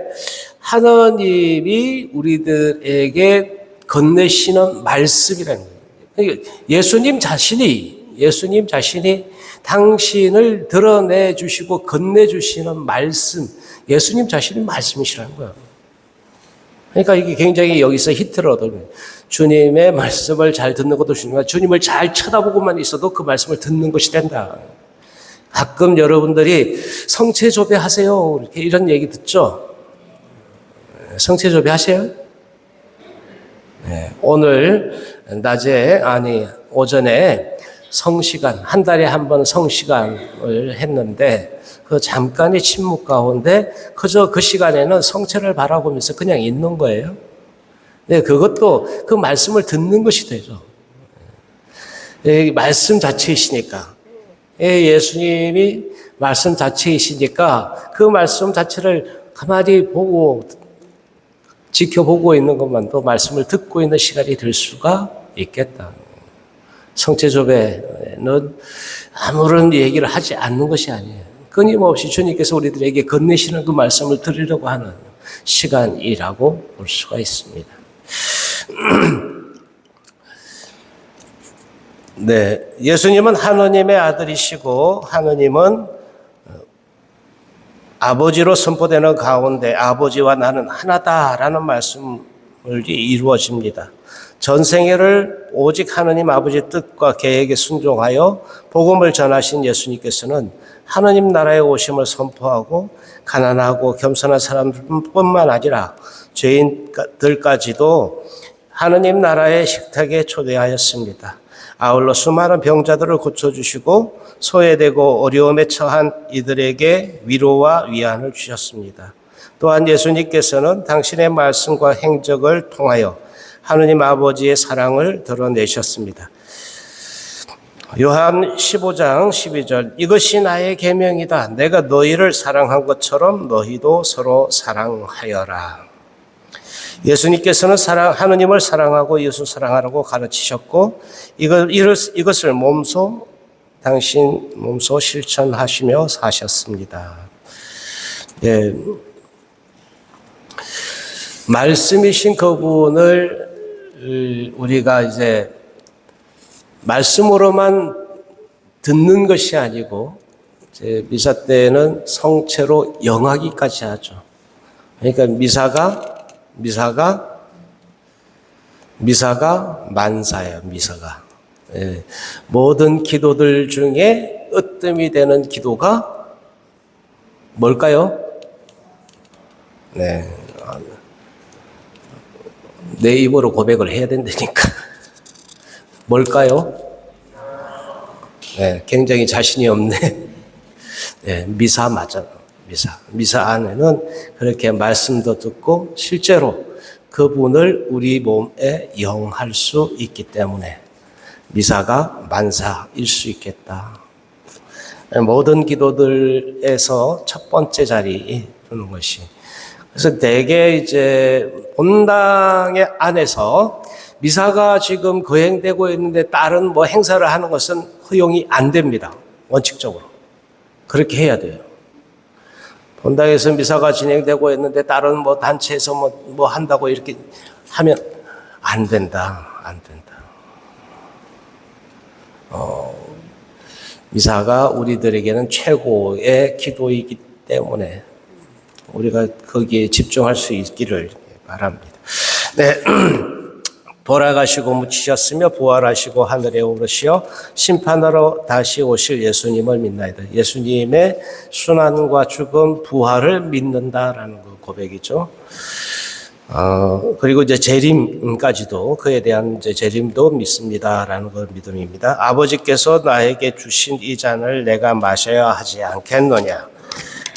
A: 하나님이 우리들에게 건네시는 말씀이라는 거예요. 예수님 자신이 당신을 드러내 주시고 건네 주시는 말씀, 예수님 자신이 말씀이시라는 거예요. 그러니까 이게 굉장히 여기서 히트를 얻어요. 주님의 말씀을 잘 듣는 것도 중요하지만 주님을 잘 쳐다보고만 있어도 그 말씀을 듣는 것이 된다. 가끔 여러분들이 성체조배 하세요. 이렇게 이런 얘기 듣죠? 성체조배 하세요? 네, 오늘 오전에 성시간, 한 달에 한 번 성시간을 했는데 그 잠깐의 침묵 가운데 그저 그 시간에는 성체를 바라보면서 그냥 있는 거예요. 네, 그것도 그 말씀을 듣는 것이 되죠. 말씀 자체이시니까. 예수님이 말씀 자체이시니까 그 말씀 자체를 가만히 보고 지켜보고 있는 것만도 말씀을 듣고 있는 시간이 될 수가 있겠다. 성체조배는 아무런 얘기를 하지 않는 것이 아니에요. 끊임없이 주님께서 우리들에게 건네시는 그 말씀을 들으려고 하는 시간이라고 볼 수가 있습니다. 네, 예수님은 하느님의 아들이시고 하느님은 아버지로 선포되는 가운데 아버지와 나는 하나다라는 말씀을 이루어집니다. 전생애를 오직 하느님 아버지의 뜻과 계획에 순종하여 복음을 전하신 예수님께서는 하느님 나라의 오심을 선포하고 가난하고 겸손한 사람들뿐만 아니라 죄인들까지도 하느님 나라의 식탁에 초대하였습니다. 아울러 수많은 병자들을 고쳐주시고 소외되고 어려움에 처한 이들에게 위로와 위안을 주셨습니다. 또한 예수님께서는 당신의 말씀과 행적을 통하여 하느님 아버지의 사랑을 드러내셨습니다. 요한 15장 12절 이것이 나의 계명이다. 내가 너희를 사랑한 것처럼 너희도 서로 사랑하여라. 예수님께서는 하느님을 사랑하고 예수 사랑하라고 가르치셨고 이것을 당신 몸소 실천하시며 사셨습니다. 예. 말씀이신 그분을 우리가 이제 말씀으로만 듣는 것이 아니고 이제 미사 때는 성체로 영하기까지 하죠. 그러니까 미사가 만사예요. 미사가. 예. 모든 기도들 중에 으뜸이 되는 기도가 뭘까요? 네. 내 입으로 고백을 해야 된다니까. 뭘까요? 네, 굉장히 자신이 없네. 네, 미사 맞아. 미사 안에는 그렇게 말씀도 듣고 실제로 그분을 우리 몸에 영할 수 있기 때문에 미사가 만사일 수 있겠다. 모든 기도들에서 첫 번째 자리에 두는 것이. 그래서 대개 이제 본당의 안에서 미사가 지금 거행되고 있는데 다른 뭐 행사를 하는 것은 허용이 안 됩니다. 원칙적으로. 그렇게 해야 돼요. 본당에서 미사가 진행되고 있는데 다른 뭐 단체에서 뭐 한다고 이렇게 하면 안 된다. 안 된다. 미사가 우리들에게는 최고의 기도이기 때문에 우리가 거기에 집중할 수 있기를 바랍니다. 네. 돌아가시고 묻히셨으며 부활하시고 하늘에 오르시어 심판하러 다시 오실 예수님을 믿나이다. 예수님의 순환과 죽음, 부활을 믿는다라는 그 고백이죠. 그리고 이제 재림까지도 그에 대한 이제 재림도 믿습니다라는 그 믿음입니다. 아버지께서 나에게 주신 이 잔을 내가 마셔야 하지 않겠느냐?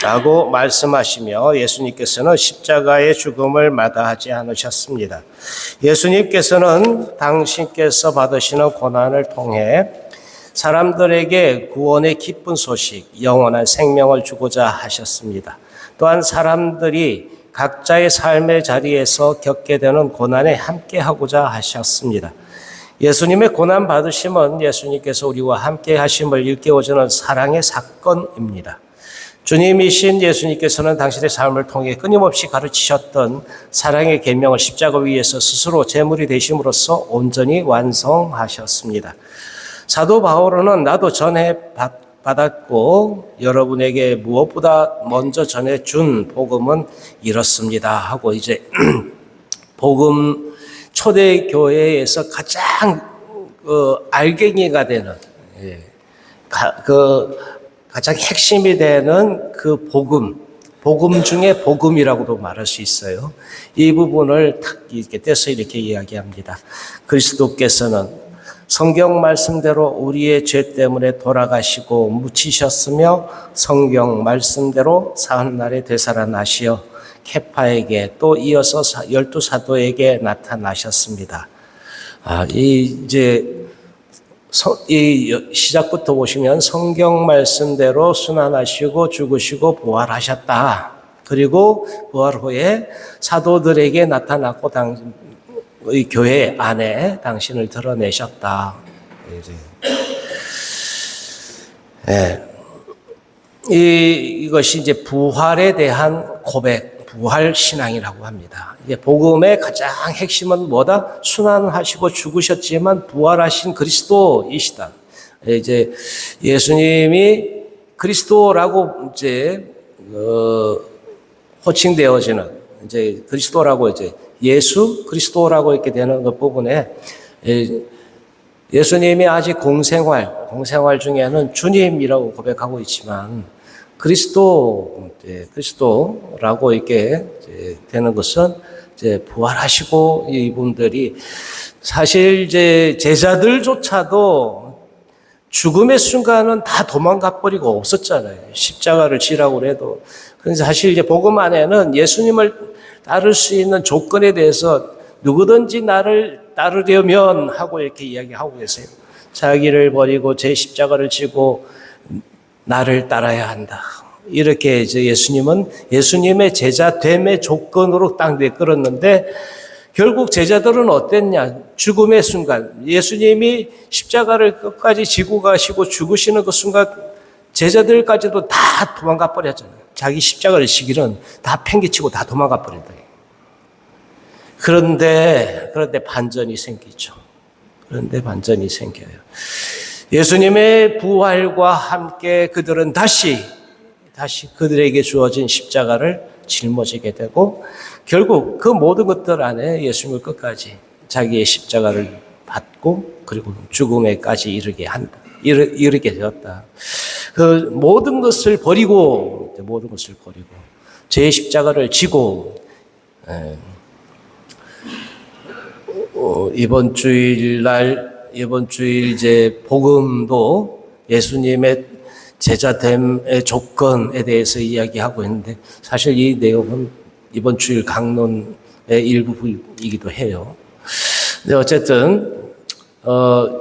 A: 라고 말씀하시며 예수님께서는 십자가의 죽음을 마다하지 않으셨습니다. 예수님께서는 당신께서 받으시는 고난을 통해 사람들에게 구원의 기쁜 소식, 영원한 생명을 주고자 하셨습니다. 또한 사람들이 각자의 삶의 자리에서 겪게 되는 고난에 함께하고자 하셨습니다. 예수님의 고난 받으심은 예수님께서 우리와 함께 하심을 일깨워주는 사랑의 사건입니다. 주님이신 예수님께서는 당신의 삶을 통해 끊임없이 가르치셨던 사랑의 계명을 십자가 위에서 스스로 제물이 되심으로써 온전히 완성하셨습니다. 사도 바울은 나도 전해 받았고 여러분에게 무엇보다 먼저 전해준 복음은 이렇습니다 하고 이제 복음 초대 교회에서 가장 알갱이가 되는 가장 핵심이 되는 그 복음 중에 복음이라고도 말할 수 있어요. 이 부분을 탁 이렇게 떼서 이렇게 이야기합니다. 그리스도께서는 성경 말씀대로 우리의 죄 때문에 돌아가시고 묻히셨으며 성경 말씀대로 사흘날에 되살아나시어 케파에게 또 이어서 12사도에게 나타나셨습니다. 이제 이 시작부터 보시면 성경 말씀대로 순환하시고 죽으시고 부활하셨다. 그리고 부활 후에 사도들에게 나타났고 이 교회 안에 당신을 드러내셨다. 이것이 이제 부활에 대한 고백, 부활 신앙이라고 합니다. 이제 복음의 가장 핵심은 뭐다? 순환하시고 죽으셨지만 부활하신 그리스도이시다. 이제 예수님이 그리스도라고 이제 호칭되어지는 이제 그리스도라고 이제 예수 그리스도라고 이렇게 되는 것 부분에 예수님이 아직 공생활 중에는 주님이라고 고백하고 있지만 그리스도라고 이렇게 되는 것은 이제 부활하시고 이분들이 사실 이제 제자들조차도 죽음의 순간은 다 도망가 버리고 없었잖아요. 십자가를 지라고 해도. 그래서 사실 이제 복음 안에는 예수님을 따를 수 있는 조건에 대해서 누구든지 나를 따르려면 하고 이렇게 이야기하고 계세요. 자기를 버리고 제 십자가를 지고 나를 따라야 한다. 이렇게 이제 예수님은 예수님의 제자됨의 조건으로 딱 내끌었는데 결국 제자들은 어땠냐? 죽음의 순간 예수님이 십자가를 끝까지 지고 가시고 죽으시는 그 순간 제자들까지도 다 도망가 버렸잖아요. 자기 십자가를 지기는 다 팽개치고 다 도망가 버린다. 그런데 반전이 생기죠. 그런데 반전이 생겨요. 예수님의 부활과 함께 그들은 다시 그들에게 주어진 십자가를 짊어지게 되고 결국 그 모든 것들 안에 예수님을 끝까지 자기의 십자가를 받고 그리고 죽음에까지 이르게 되었다. 그 모든 것을 버리고 제 십자가를 지고 이번 주일 이제 복음도 예수님의 제자됨의 조건에 대해서 이야기하고 있는데 사실 이 내용은 이번 주일 강론의 일부이기도 해요. 근데 어쨌든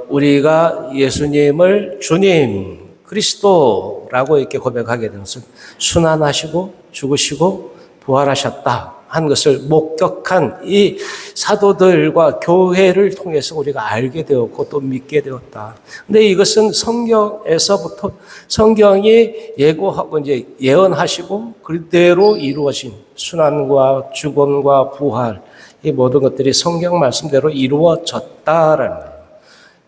A: 우리가 예수님을 주님 그리스도라고 이렇게 고백하게 되는 것은 순환하시고 죽으시고 부활하셨다 한 것을 목격한 이 사도들과 교회를 통해서 우리가 알게 되었고 또 믿게 되었다. 근데 이것은 성경에서부터 성경이 예고하고 이제 예언하시고 그대로 이루어진 순환과 죽음과 부활 이 모든 것들이 성경 말씀대로 이루어졌다라는 거예요.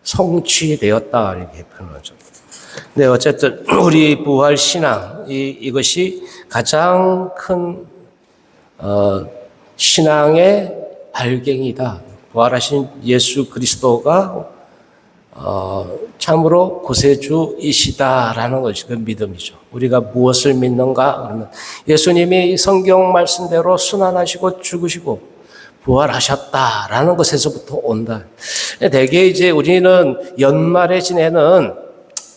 A: 성취되었다 이렇게 표현하죠. 네, 어쨌든 우리 부활 신앙 이것이 가장 큰 신앙의 발갱이다. 부활하신 예수 그리스도가 참으로 구세주이시다라는 것이 그 믿음이죠. 우리가 무엇을 믿는가? 그러면 예수님이 성경 말씀대로 순환하시고 죽으시고 부활하셨다라는 것에서부터 온다. 대개 이제 우리는 연말에 지내는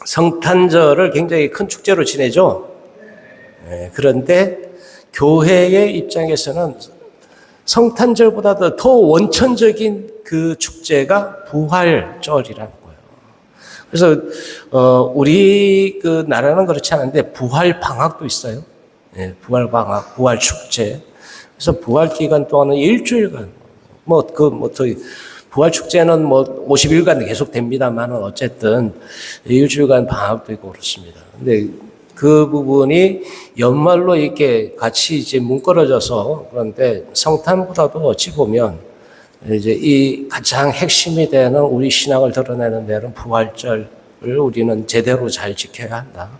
A: 성탄절을 굉장히 큰 축제로 지내죠. 그런데 교회의 입장에서는 성탄절보다도 더 원천적인 그 축제가 부활절이라는 거예요. 그래서 우리 그 나라는 그렇지 않은데 부활 방학도 있어요. 부활 방학, 부활 축제. 그래서 부활 기간 동안은 일주일간 부활 축제는 50일간 계속 됩니다만은 어쨌든 일주일간 방학도 있고 그렇습니다. 근데 그 부분이 연말로 이렇게 같이 이제 뭉그러져서 그런데 성탄보다도 어찌 보면 이제 이 가장 핵심이 되는 우리 신앙을 드러내는 데는 부활절을 우리는 제대로 잘 지켜야 한다.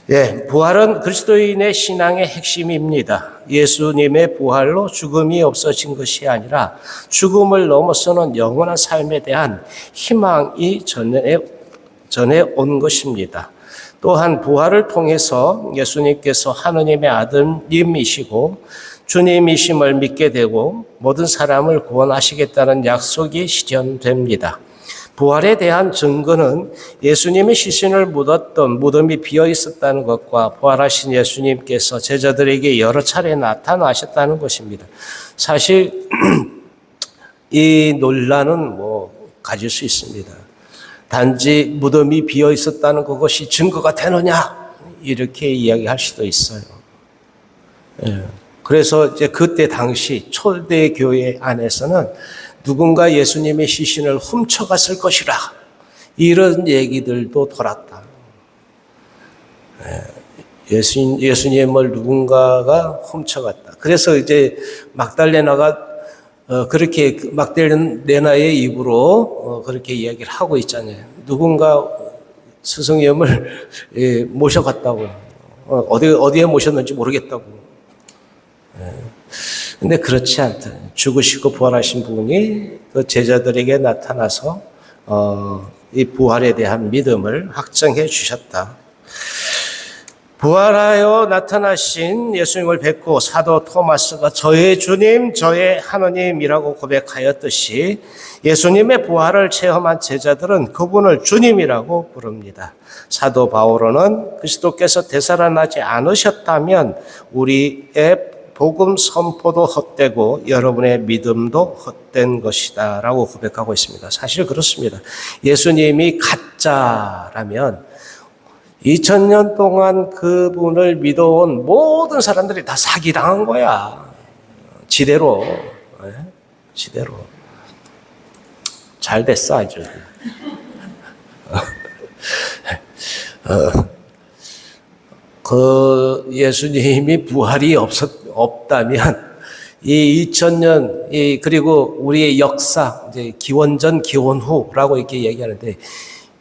A: 예, 부활은 그리스도인의 신앙의 핵심입니다. 예수님의 부활로 죽음이 없어진 것이 아니라 죽음을 넘어서는 영원한 삶에 대한 희망이 전해 온 것입니다. 또한 부활을 통해서 예수님께서 하느님의 아들님이시고 주님이심을 믿게 되고 모든 사람을 구원하시겠다는 약속이 실현됩니다. 부활에 대한 증거는 예수님의 시신을 묻었던 무덤이 비어 있었다는 것과 부활하신 예수님께서 제자들에게 여러 차례 나타나셨다는 것입니다. 사실 이 논란은 가질 수 있습니다. 단지 무덤이 비어 있었다는 그것이 증거가 되느냐 이렇게 이야기할 수도 있어요. 그래서 이제 그때 당시 초대교회 안에서는 누군가 예수님의 시신을 훔쳐갔을 것이라 이런 얘기들도 돌았다. 예수님을 누군가가 훔쳐갔다. 그래서 이제 막달레나가 그렇게 막달레나의 입으로 그렇게 이야기를 하고 있잖아요. 누군가 스승님을 모셔갔다고. 어디에 모셨는지 모르겠다고. 근데 그렇지 않다. 죽으시고 부활하신 분이 그 제자들에게 나타나서 이 부활에 대한 믿음을 확정해 주셨다. 부활하여 나타나신 예수님을 뵙고 사도 토마스가 저의 주님, 저의 하느님이라고 고백하였듯이 예수님의 부활을 체험한 제자들은 그분을 주님이라고 부릅니다. 사도 바오로는 그리스도께서 되살아나지 않으셨다면 우리의 복음 선포도 헛되고 여러분의 믿음도 헛된 것이다 라고 고백하고 있습니다. 사실 그렇습니다. 예수님이 가짜라면 2000년 동안 그분을 믿어온 모든 사람들이 다 사기당한 거야. 지대로. 지대로. 잘 됐어 아주. 그 예수님이 부활이 없다면 이 2000년 그리고 우리의 역사 이제 기원전 기원후라고 이렇게 얘기하는데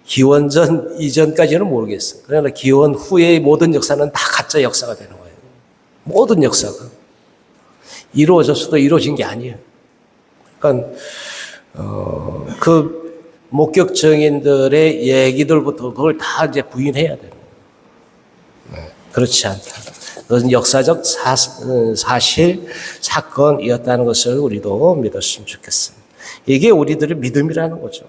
A: 기원전 이전까지는 모르겠어요. 그러나 기원 후의 모든 역사는 다 가짜 역사가 되는 거예요. 모든 역사가 이루어졌어도 이루어진 게 아니에요. 그러니까 그 목격 증인들의 얘기들부터 그걸 다 이제 부인해야 돼요. 그렇지 않다. 그것은 역사적 사실, 사건이었다는 것을 우리도 믿었으면 좋겠습니다. 이게 우리들의 믿음이라는 거죠.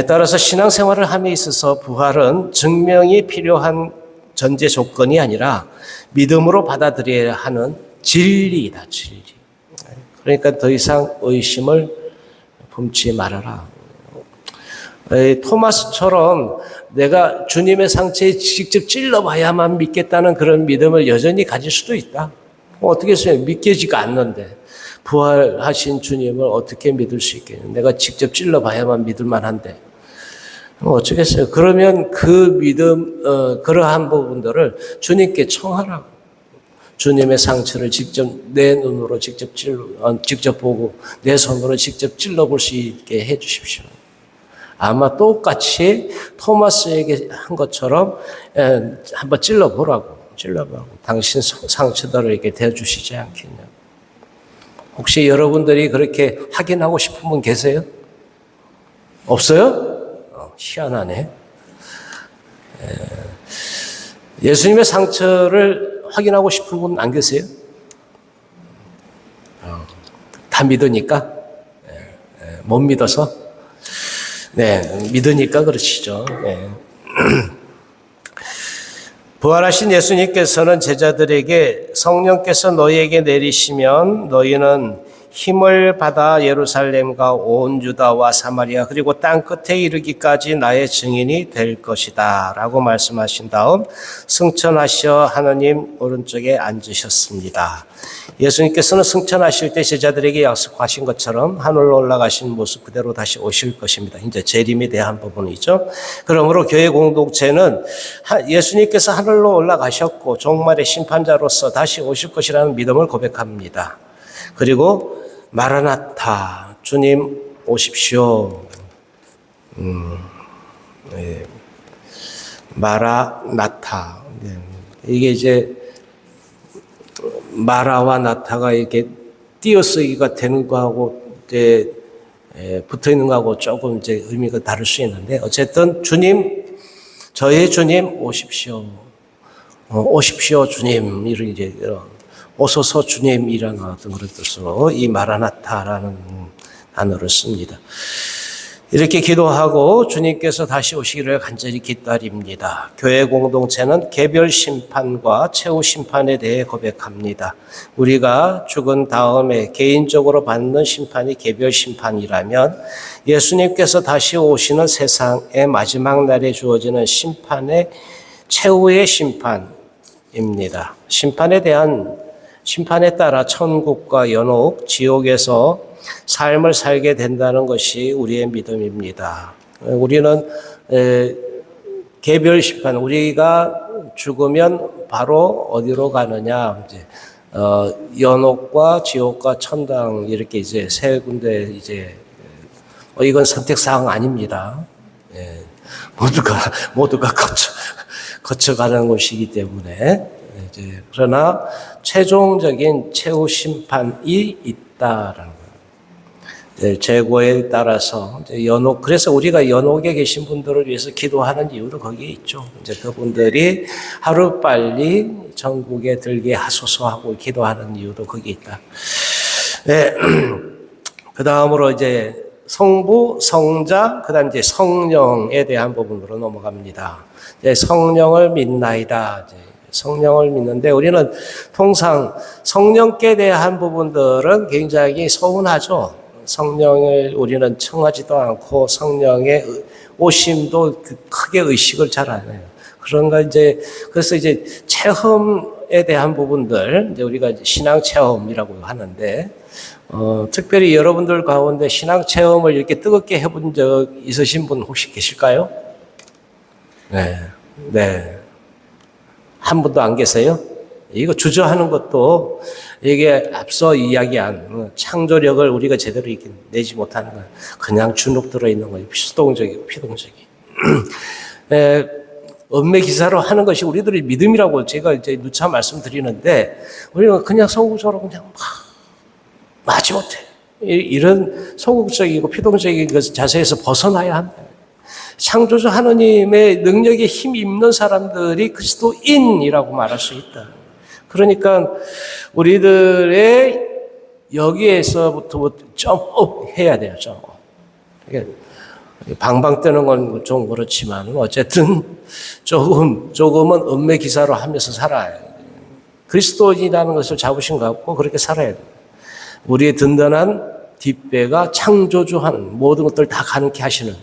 A: 따라서 신앙생활을 함에 있어서 부활은 증명이 필요한 전제 조건이 아니라 믿음으로 받아들여야 하는 진리이다, 진리. 그러니까 더 이상 의심을 품지 말아라. 토마스처럼 내가 주님의 상처에 직접 찔러봐야만 믿겠다는 그런 믿음을 여전히 가질 수도 있다. 어떻게 해서요? 믿겨지가 않는데 부활하신 주님을 어떻게 믿을 수 있겠냐. 내가 직접 찔러봐야만 믿을 만한데 어쩌겠어요. 그러면 그 믿음 그러한 부분들을 주님께 청하라고. 주님의 상처를 직접 내 눈으로 직접 보고 내 손으로 직접 찔러볼 수 있게 해 주십시오. 아마 똑같이 토마스에게 한 것처럼 한번 찔러보라고. 당신 상처들을 이렇게 대주시지 않겠냐. 혹시 여러분들이 그렇게 확인하고 싶은 분 계세요? 없어요? 희한하네. 예수님의 상처를 확인하고 싶은 분 안 계세요? 다 믿으니까? 못 믿어서? 네, 믿으니까 그러시죠. 네. 부활하신 예수님께서는 제자들에게 성령께서 너희에게 내리시면 너희는 힘을 받아 예루살렘과 온 유다와 사마리아 그리고 땅 끝에 이르기까지 나의 증인이 될 것이다 라고 말씀하신 다음 승천하셔 하느님 오른쪽에 앉으셨습니다. 예수님께서는 승천하실 때 제자들에게 약속하신 것처럼 하늘로 올라가신 모습 그대로 다시 오실 것입니다. 이제 재림에 대한 부분이죠. 그러므로 교회 공동체는 예수님께서 하늘로 올라가셨고 종말의 심판자로서 다시 오실 것이라는 믿음을 고백합니다. 그리고 마라나타 주님 오십시오. 네. 마라나타. 네. 이게 이제 마라와 나타가 이렇게 띄어쓰기가 되는 거하고 이제 붙어 있는 거하고 조금 이제 의미가 다를 수 있는데 어쨌든 주님, 저의 주님 오십시오. 오십시오 주님 이런 이제 오소서 주님이라는 어떤 그런 뜻으로 이 마라나타라는 단어를 씁니다. 이렇게 기도하고 주님께서 다시 오시기를 간절히 기다립니다. 교회 공동체는 개별 심판과 최후 심판에 대해 고백합니다. 우리가 죽은 다음에 개인적으로 받는 심판이 개별 심판이라면 예수님께서 다시 오시는 세상의 마지막 날에 주어지는 심판의 최후의 심판입니다. 심판에 따라 천국과 연옥, 지옥에서 삶을 살게 된다는 것이 우리의 믿음입니다. 우리는 개별 심판, 우리가 죽으면 바로 어디로 가느냐, 이제 연옥과 지옥과 천당 이렇게 이제 세 군데 이제 이건 선택 사항 아닙니다. 모두가 거쳐가는 곳이기 때문에 이제 그러나 최종적인 최후 심판이 있다라는 거예요. 재고에 따라서 연옥, 그래서 우리가 연옥에 계신 분들을 위해서 기도하는 이유도 거기에 있죠. 이제 그분들이 하루 빨리 천국에 들게 하소서 하고 기도하는 이유도 거기에 있다. 네. 그 다음으로 이제 성부, 성자, 그 다음 이제 성령에 대한 부분으로 넘어갑니다. 이제 성령을 믿나이다. 이제 성령을 믿는데 우리는 통상 성령께 대한 부분들은 굉장히 서운하죠. 성령을 우리는 청하지도 않고 성령의 오심도 크게 의식을 잘 안 해요. 그런가 이제 그래서 이제 체험에 대한 부분들 이제 우리가 신앙 체험이라고 하는데 특별히 여러분들 가운데 신앙 체험을 이렇게 뜨겁게 해본 적 있으신 분 혹시 계실까요? 네. 한 분도 안 계세요? 이거 주저하는 것도 이게 앞서 이야기한 창조력을 우리가 제대로 이렇게 내지 못하는 거예요. 그냥 주눅 들어있는 거예요. 피동적이고 피동적이. 엄매 기사로 하는 것이 우리들의 믿음이라고 제가 이제 누차 말씀드리는데 우리는 그냥 소극적으로 그냥 마지 못해. 이런 소극적이고 피동적인 자세에서 벗어나야 한다. 창조주 하느님의 능력에 힘이 있는 사람들이 그리스도인이라고 말할 수 있다. 그러니까 우리들의 여기에서부터 점업 해야 돼요. 점업. 방방 뜨는 건 좀 그렇지만 어쨌든 조금은 엄매 기사로 하면서 살아야 돼요. 그리스도인이라는 것을 잡으신 것 같고 그렇게 살아야 돼요. 우리의 든든한 뒷배가 창조주 하는 모든 것들을 다 가능케 하시는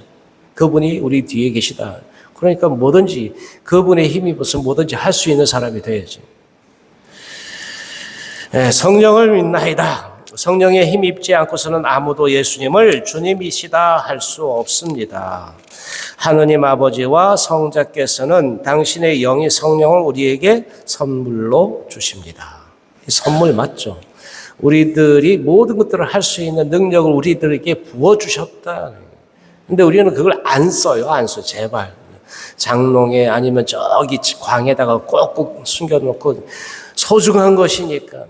A: 그분이 우리 뒤에 계시다. 그러니까 뭐든지 그분의 힘입어서 뭐든지 할 수 있는 사람이 돼야지. 성령을 믿나이다. 성령의 힘이 입지 않고서는 아무도 예수님을 주님이시다 할 수 없습니다. 하느님 아버지와 성자께서는 당신의 영이 성령을 우리에게 선물로 주십니다. 선물 맞죠? 우리들이 모든 것들을 할 수 있는 능력을 우리들에게 부어주셨다. 근데 우리는 그걸 안 써요. 제발. 장롱에 아니면 저기 광에다가 꼭꼭 숨겨놓고 소중한 것이니까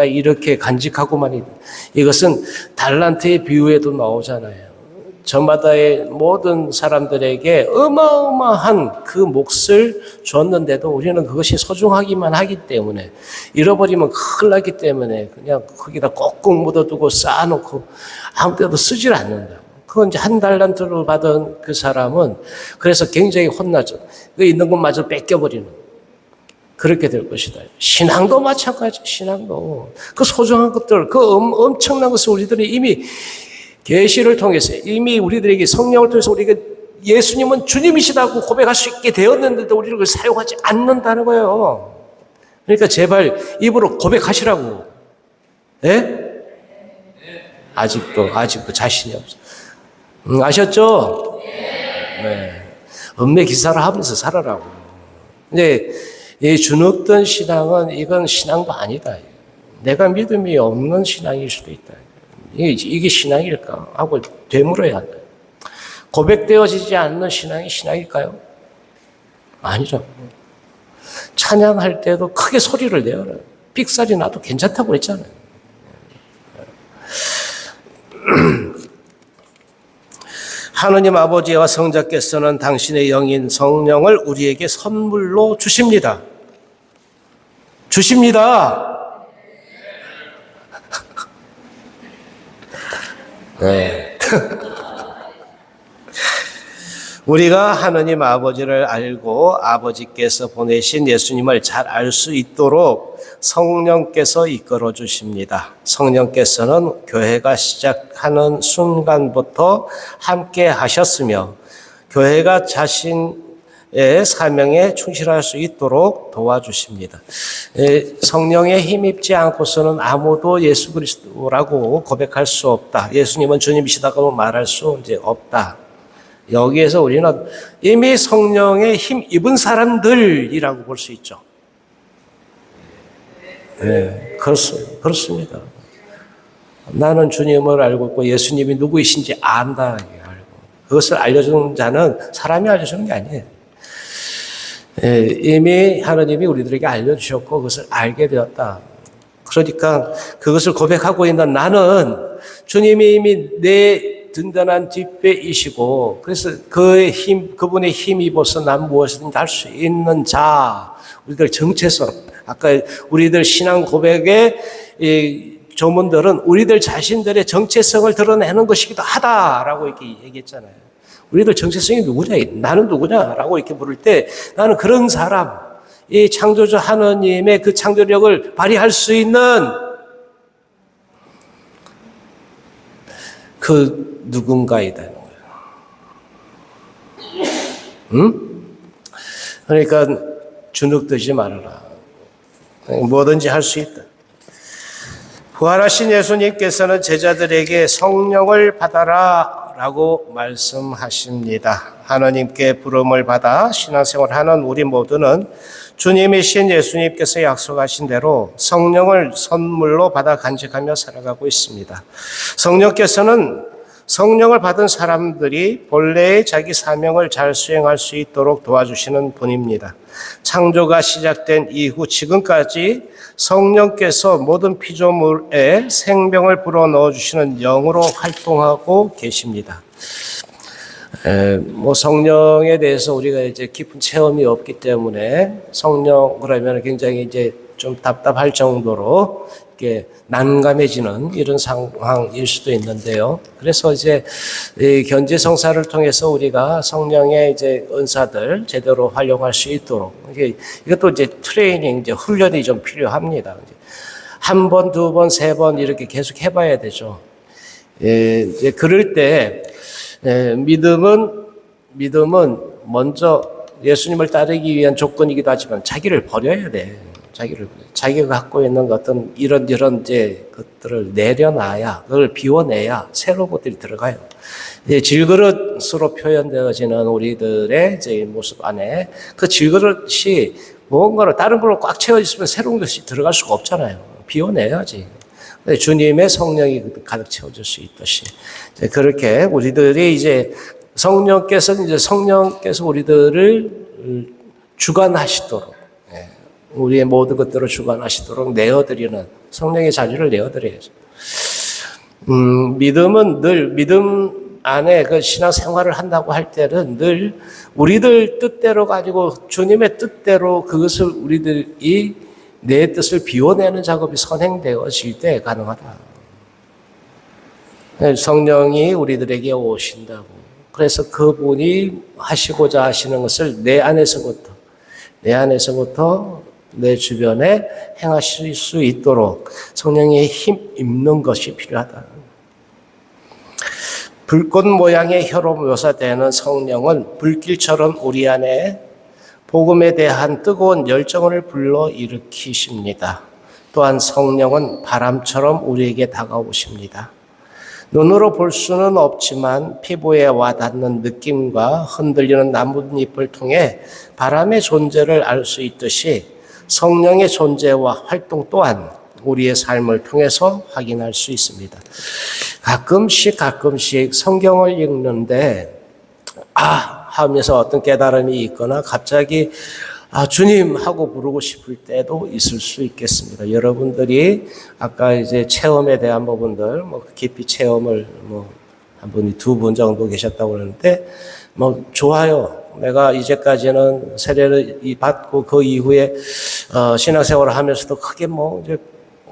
A: 이렇게 간직하고만 이것은 달란트의 비유에도 나오잖아요. 저마다의 모든 사람들에게 어마어마한 그 몫을 줬는데도 우리는 그것이 소중하기만 하기 때문에 잃어버리면 큰일 나기 때문에 그냥 거기다 꼭꼭 묻어두고 쌓아놓고 아무 데도 쓰질 않는다. 그건 이제 한 달란트를 받은 그 사람은 그래서 굉장히 혼나죠. 그 있는 것마저 뺏겨버리는. 그렇게 될 것이다. 신앙도 마찬가지. 신앙도 그 소중한 것들, 그 엄청난 것을 우리들이 이미 계시를 통해서 이미 우리들에게 성령을 통해서 우리가 예수님은 주님이시다고 고백할 수 있게 되었는데도 우리를 그걸 사용하지 않는다는 거예요. 그러니까 제발 입으로 고백하시라고. 예? 아직도 자신이 없어. 아셨죠? 네. 엄매 기사를 하면서 살아라고. 근데 이 주눅든 신앙은 이건 신앙도 아니다. 내가 믿음이 없는 신앙일 수도 있다. 이게 신앙일까 하고 되물어야 한다. 고백되어지지 않는 신앙이 신앙일까요? 아니죠. 찬양할 때도 크게 소리를 내어라. 삑살이 나도 괜찮다고 했잖아요. 하느님 아버지와 성자께서는 당신의 영인 성령을 우리에게 선물로 주십니다. 주십니다. 네. 우리가 하느님 아버지를 알고 아버지께서 보내신 예수님을 잘 알 수 있도록 성령께서 이끌어 주십니다. 성령께서는 교회가 시작하는 순간부터 함께 하셨으며 교회가 자신의 사명에 충실할 수 있도록 도와주십니다. 성령에 힘입지 않고서는 아무도 예수 그리스도라고 고백할 수 없다. 예수님은 주님이시다고 말할 수 이제 없다. 여기에서 우리는 이미 성령에 힘 입은 사람들이라고 볼 수 있죠. 네, 그렇습니다. 나는 주님을 알고 있고 예수님이 누구이신지 안다. 알고. 그것을 알려주는 자는 사람이 알려주는 게 아니에요. 네, 이미 하나님이 우리들에게 알려주셨고 그것을 알게 되었다. 그러니까 그것을 고백하고 있는 나는 주님이 이미 내 든든한 뒷배이시고 그래서 그분의 힘 입어서 난 무엇이든지 할 수 있는 자, 우리들 정체성, 아까 우리들 신앙 고백의 조문들은 우리들 자신들의 정체성을 드러내는 것이기도 하다라고 이렇게 얘기했잖아요. 우리들 정체성이 누구냐, 나는 누구냐라고 이렇게 물을 때 나는 그런 사람, 이 창조주 하나님의 그 창조력을 발휘할 수 있는 그 누군가이다. 응? 그러니까 주눅들지 말아라. 뭐든지 할 수 있다. 부활하신 예수님께서는 제자들에게 성령을 받아라 라고 말씀하십니다. 하나님께 부름을 받아 신앙생활하는 우리 모두는 주님이신 예수님께서 약속하신 대로 성령을 선물로 받아 간직하며 살아가고 있습니다. 성령께서는 성령을 받은 사람들이 본래의 자기 사명을 잘 수행할 수 있도록 도와주시는 분입니다. 창조가 시작된 이후 지금까지 성령께서 모든 피조물에 생명을 불어넣어주시는 영으로 활동하고 계십니다. 성령에 대해서 우리가 이제 깊은 체험이 없기 때문에 성령 그러면 굉장히 이제 좀 답답할 정도로 이렇게 난감해지는 이런 상황일 수도 있는데요. 그래서 이제 견제 성사를 통해서 우리가 성령의 이제 은사들 제대로 활용할 수 있도록 이것도 이제 트레이닝, 이제 훈련이 좀 필요합니다. 한 번, 두 번, 세 번 이렇게 계속 해봐야 되죠. 이제 그럴 때 믿음은 먼저 예수님을 따르기 위한 조건이기도 하지만 자기를 버려야 돼. 자기가 갖고 있는 어떤 이런 이제 것들을 내려놔야, 그걸 비워내야 새로운 것들이 들어가요. 질그릇으로 표현되어지는 우리들의 이제 모습 안에 그 질그릇이 무언가로 다른 걸로 꽉 채워있으면 새로운 것이 들어갈 수가 없잖아요. 비워내야지. 주님의 성령이 가득 채워질 수 있듯이. 그렇게 우리들이 이제 성령께서 우리들을 주관하시도록, 우리의 모든 것들을 주관하시도록 내어드리는 성령의 자리를 내어드려야죠. 믿음 안에 그 신앙 생활을 한다고 할 때는 늘 우리들 뜻대로 가지고 주님의 뜻대로 그것을 우리들이 내 뜻을 비워내는 작업이 선행되어질 때 가능하다. 성령이 우리들에게 오신다고. 그래서 그분이 하시고자 하시는 것을 내 안에서부터 내 주변에 행하실 수 있도록 성령의 힘 입는 것이 필요하다. 불꽃 모양의 혀로 묘사되는 성령은 불길처럼 우리 안에 복음에 대한 뜨거운 열정을 불러일으키십니다. 또한 성령은 바람처럼 우리에게 다가오십니다. 눈으로 볼 수는 없지만 피부에 와닿는 느낌과 흔들리는 나뭇잎을 통해 바람의 존재를 알 수 있듯이 성령의 존재와 활동 또한 우리의 삶을 통해서 확인할 수 있습니다. 가끔씩 성경을 읽는데 하면서 어떤 깨달음이 있거나 갑자기 주님 하고 부르고 싶을 때도 있을 수 있겠습니다. 여러분들이 아까 이제 체험에 대한 부분들, 깊이 체험을 한 분이 2분 정도 계셨다고 그러는데, 좋아요. 내가 이제까지는 세례를 받고 그 이후에, 신앙생활을 하면서도 크게 이제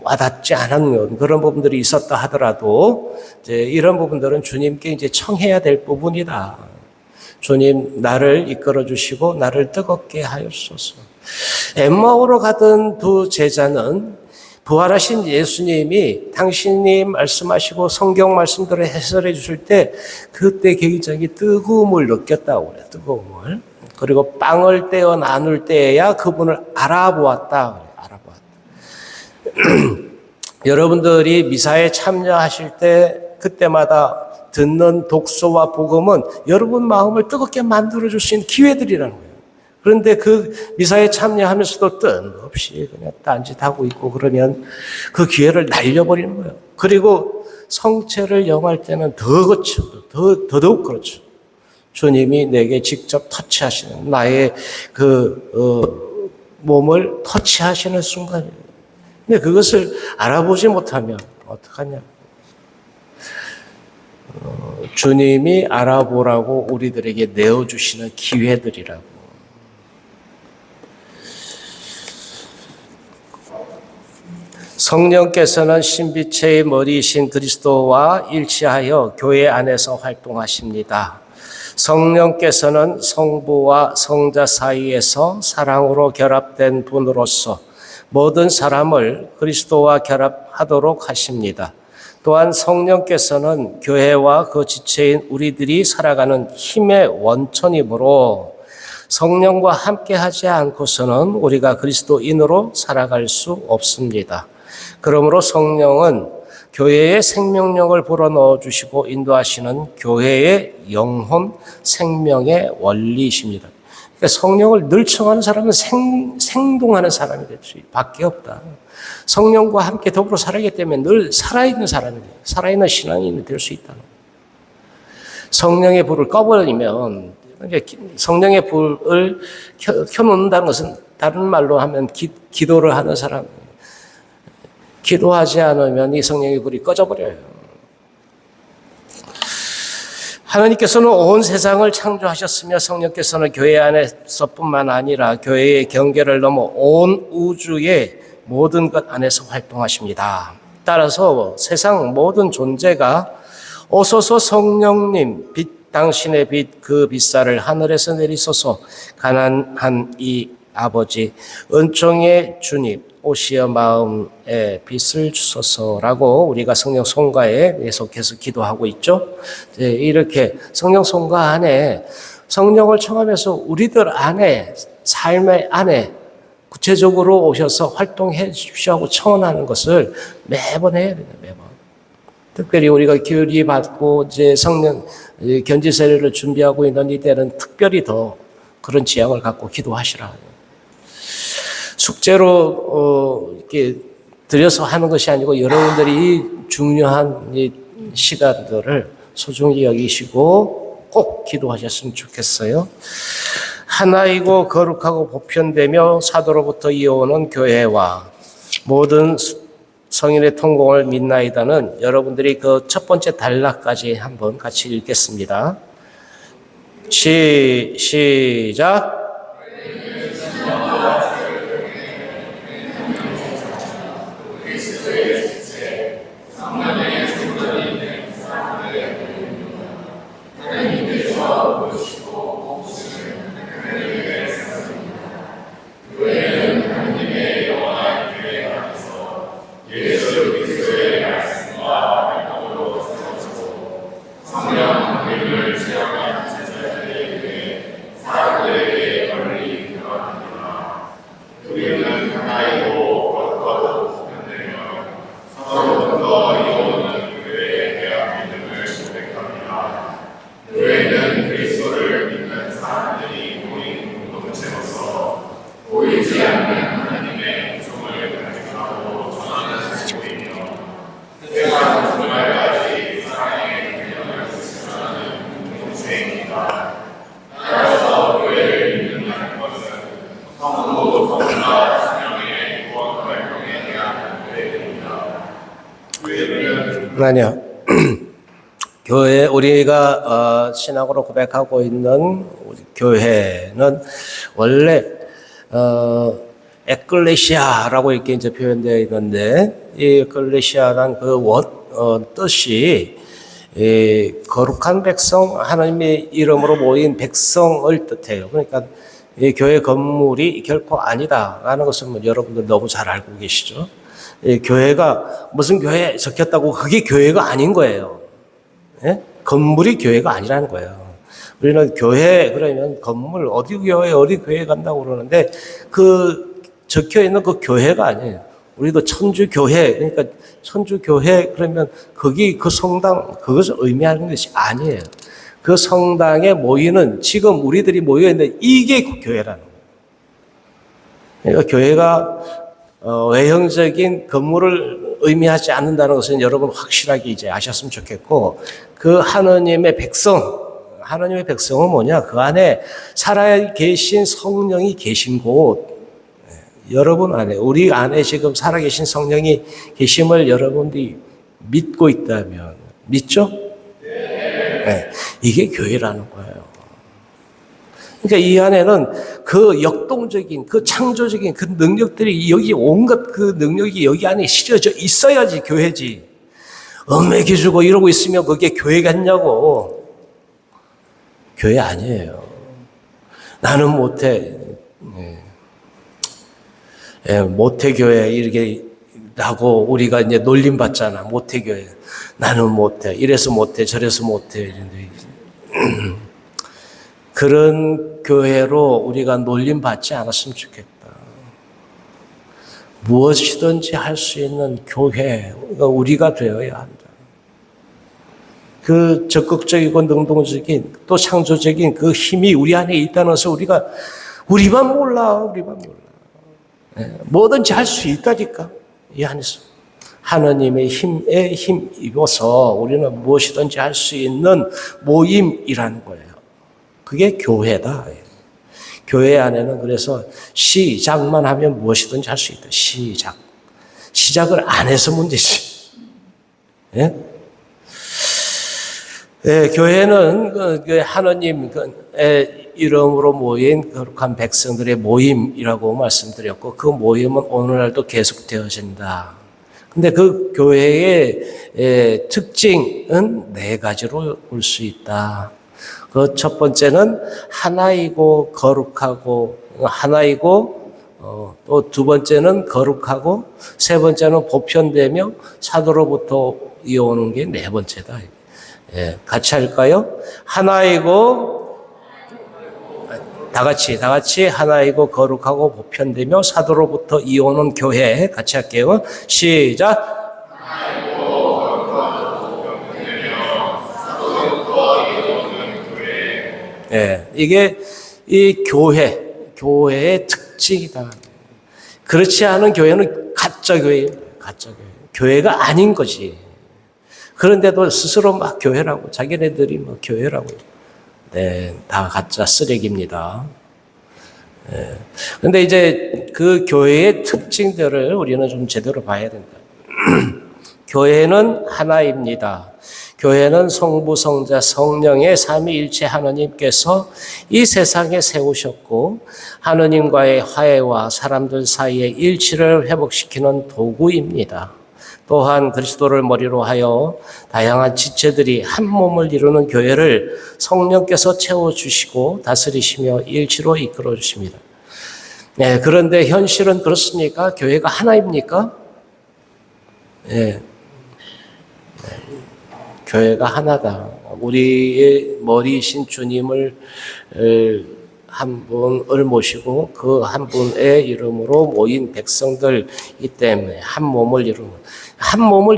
A: 와닿지 않은 그런 부분들이 있었다 하더라도, 이제 이런 부분들은 주님께 이제 청해야 될 부분이다. 주님, 나를 이끌어 주시고, 나를 뜨겁게 하옵소서. 엠마오로 가던 2 제자는 부활하신 예수님이 당신이 말씀하시고 성경 말씀들을 해설해 주실 때 그때 굉장히 뜨거움을 느꼈다고 그래요. 뜨거움을. 그리고 빵을 떼어 나눌 때에야 그분을 알아보았다. 여러분들이 미사에 참여하실 때 그때마다 듣는 독서와 복음은 여러분 마음을 뜨겁게 만들어줄 수 있는 기회들이라는 거예요. 그런데 그 미사에 참여하면서도 뜬금없이 그냥 딴짓하고 있고 그러면 그 기회를 날려버리는 거예요. 그리고 성체를 영할 때는 더 그렇죠. 더더욱 그렇죠. 주님이 내게 직접 터치하시는 나의 몸을 터치하시는 순간이에요. 근데 그것을 알아보지 못하면 어떡하냐. 주님이 알아보라고 우리들에게 내어주시는 기회들이라고. 성령께서는 신비체의 머리이신 그리스도와 일치하여 교회 안에서 활동하십니다. 성령께서는 성부와 성자 사이에서 사랑으로 결합된 분으로서 모든 사람을 그리스도와 결합하도록 하십니다. 또한 성령께서는 교회와 그 지체인 우리들이 살아가는 힘의 원천이므로 성령과 함께하지 않고서는 우리가 그리스도인으로 살아갈 수 없습니다. 그러므로 성령은 교회의 생명력을 불어넣어 주시고 인도하시는 교회의 영혼 생명의 원리이십니다. 그러니까 성령을 늘 청하는 사람은 생동하는 사람이 될 수밖에 없다. 성령과 함께 더불어 살아가기 때문에 늘 살아있는 사람이 돼요. 살아있는 신앙인이 될 수 있다는 거예요. 성령의 불을 꺼버리면 성령의 불을 켜놓는다는 것은 다른 말로 하면 기도를 하는 사람이에요. 기도하지 않으면 이 성령의 불이 꺼져버려요. 하나님께서는 온 세상을 창조하셨으며 성령께서는 교회 안에서뿐만 아니라 교회의 경계를 넘어 온 우주의 모든 것 안에서 활동하십니다. 따라서 세상 모든 존재가 오소서 성령님 당신의 빛 그 빛살을 하늘에서 내리소서 가난한 이 아버지 은총의 주님 오시어 마음에 빛을 주소서라고 우리가 성령 송가에 계속해서 기도하고 있죠. 이렇게 성령 송가 안에 성령을 청하면서 우리들 안에 삶의 안에 구체적으로 오셔서 활동해 주십시오 하고 청원하는 것을 매번 해야 돼요. 매번. 특별히 우리가 교리 받고 이제 성령 견지 세례를 준비하고 있는 이때는 특별히 더 그런 지향을 갖고 기도하시라. 숙제로 이렇게 들여서 하는 것이 아니고 여러분들이 중요한 이 시간들을 소중히 여기시고 꼭 기도하셨으면 좋겠어요. 하나이고 거룩하고 보편되며 사도로부터 이어오는 교회와 모든 성인의 통공을 믿나이다는 여러분들이 그 첫 번째 단락까지 한번 같이 읽겠습니다. 시작.
B: 교회는 그리스도를
A: 아니요. 교회, 우리가 신앙으로 고백하고 있는 우리 교회는 원래 에클레시아라고 이렇게 이제 표현되어 있는데, 이 에클레시아란 그 뜻이 거룩한 백성, 하나님의 이름으로 모인 백성을 뜻해요. 그러니까 이 교회 건물이 결코 아니다라는 것을 여러분들 너무 잘 알고 계시죠. 이 교회가 무슨 교회에 적혔다고 그게 교회가 아닌 거예요. 예? 건물이 교회가 아니라는 거예요. 우리는 교회 그러면 건물 어디 교회 간다고 그러는데 그 적혀 있는 그 교회가 아니에요. 우리도 천주 교회, 그러니까 천주 교회 그러면 거기 그 성당 그것을 의미하는 것이 아니에요. 그 성당에 모이는 지금 우리들이 모여 있는데 이게 교회라는 거예요. 그러니까 교회가 외형적인 건물을 의미하지 않는다는 것은 여러분 확실하게 이제 아셨으면 좋겠고, 그 하나님의 백성은 뭐냐? 그 안에 살아 계신 성령이 계신 곳, 여러분 안에, 우리 안에 지금 살아계신 성령이 계심을 여러분들이 믿고 있다면, 믿죠? 네. 이게 교회라는 거예요. 그러니까 이 안에는 그 역동적인, 그 창조적인 그 능력들이 여기 온갖 그 능력이 여기 안에 실어져 있어야지 교회지. 음해기주고 이러고 있으면 그게 교회겠냐고. 교회 아니에요. 나는 못해. 모태교회 이렇게 하고 우리가 이제 놀림받잖아. 모태교회. 나는 못해. 이래서 못해. 저래서 못해. 그런 교회로 우리가 놀림받지 않았으면 좋겠다. 무엇이든지 할 수 있는 교회가 우리가 되어야 한다. 그 적극적이고 능동적인 또 창조적인 그 힘이 우리 안에 있다는 것을 우리만 몰라. 뭐든지 할 수 있다니까. 이 안에서 하나님의 힘에 힘입어서 우리는 무엇이든지 할 수 있는 모임이라는 거예요. 그게 교회다. 교회 안에는 그래서 시작만 하면 무엇이든지 할 수 있다. 시작을 안 해서 문제지. 예? 예, 교회는 하나님의 이름으로 모인 거룩한 백성들의 모임이라고 말씀드렸고, 그 모임은 오늘날도 계속되어진다. 근데 그 교회의 특징은 네 가지로 볼 수 있다. 그 첫 번째는 하나이고 거룩하고, 또 두 번째는 거룩하고, 세 번째는 보편되며 사도로부터 이어오는 게 네 번째다. 예, 같이 할까요? 하나이고, 다 같이 하나이고 거룩하고 보편되며 사도로부터 이어오는 교회. 같이 할게요. 시작. 예, 이게 이 교회의 특징이다. 그렇지 않은 교회는 가짜 교회예요. 교회가 아닌 거지. 그런데도 스스로 막 교회라고, 자기네들이 막 교회라고. 네, 다 가짜 쓰레기입니다. 그런데 이제 그 교회의 특징들을 우리는 좀 제대로 봐야 된다. 교회는 하나입니다. 교회는 성부, 성자, 성령의 삼위일체 하나님께서 이 세상에 세우셨고, 하나님과의 화해와 사람들 사이의 일치를 회복시키는 도구입니다. 또한 그리스도를 머리로 하여 다양한 지체들이 한 몸을 이루는 교회를 성령께서 채워주시고 다스리시며 일치로 이끌어 주십니다. 네, 그런데 현실은 그렇습니까? 교회가 하나입니까? 네. 교회가 하나다. 우리의 머리이신 주님을 한 분을 모시고 그 한 분의 이름으로 모인 백성들이기 때문에 한 몸을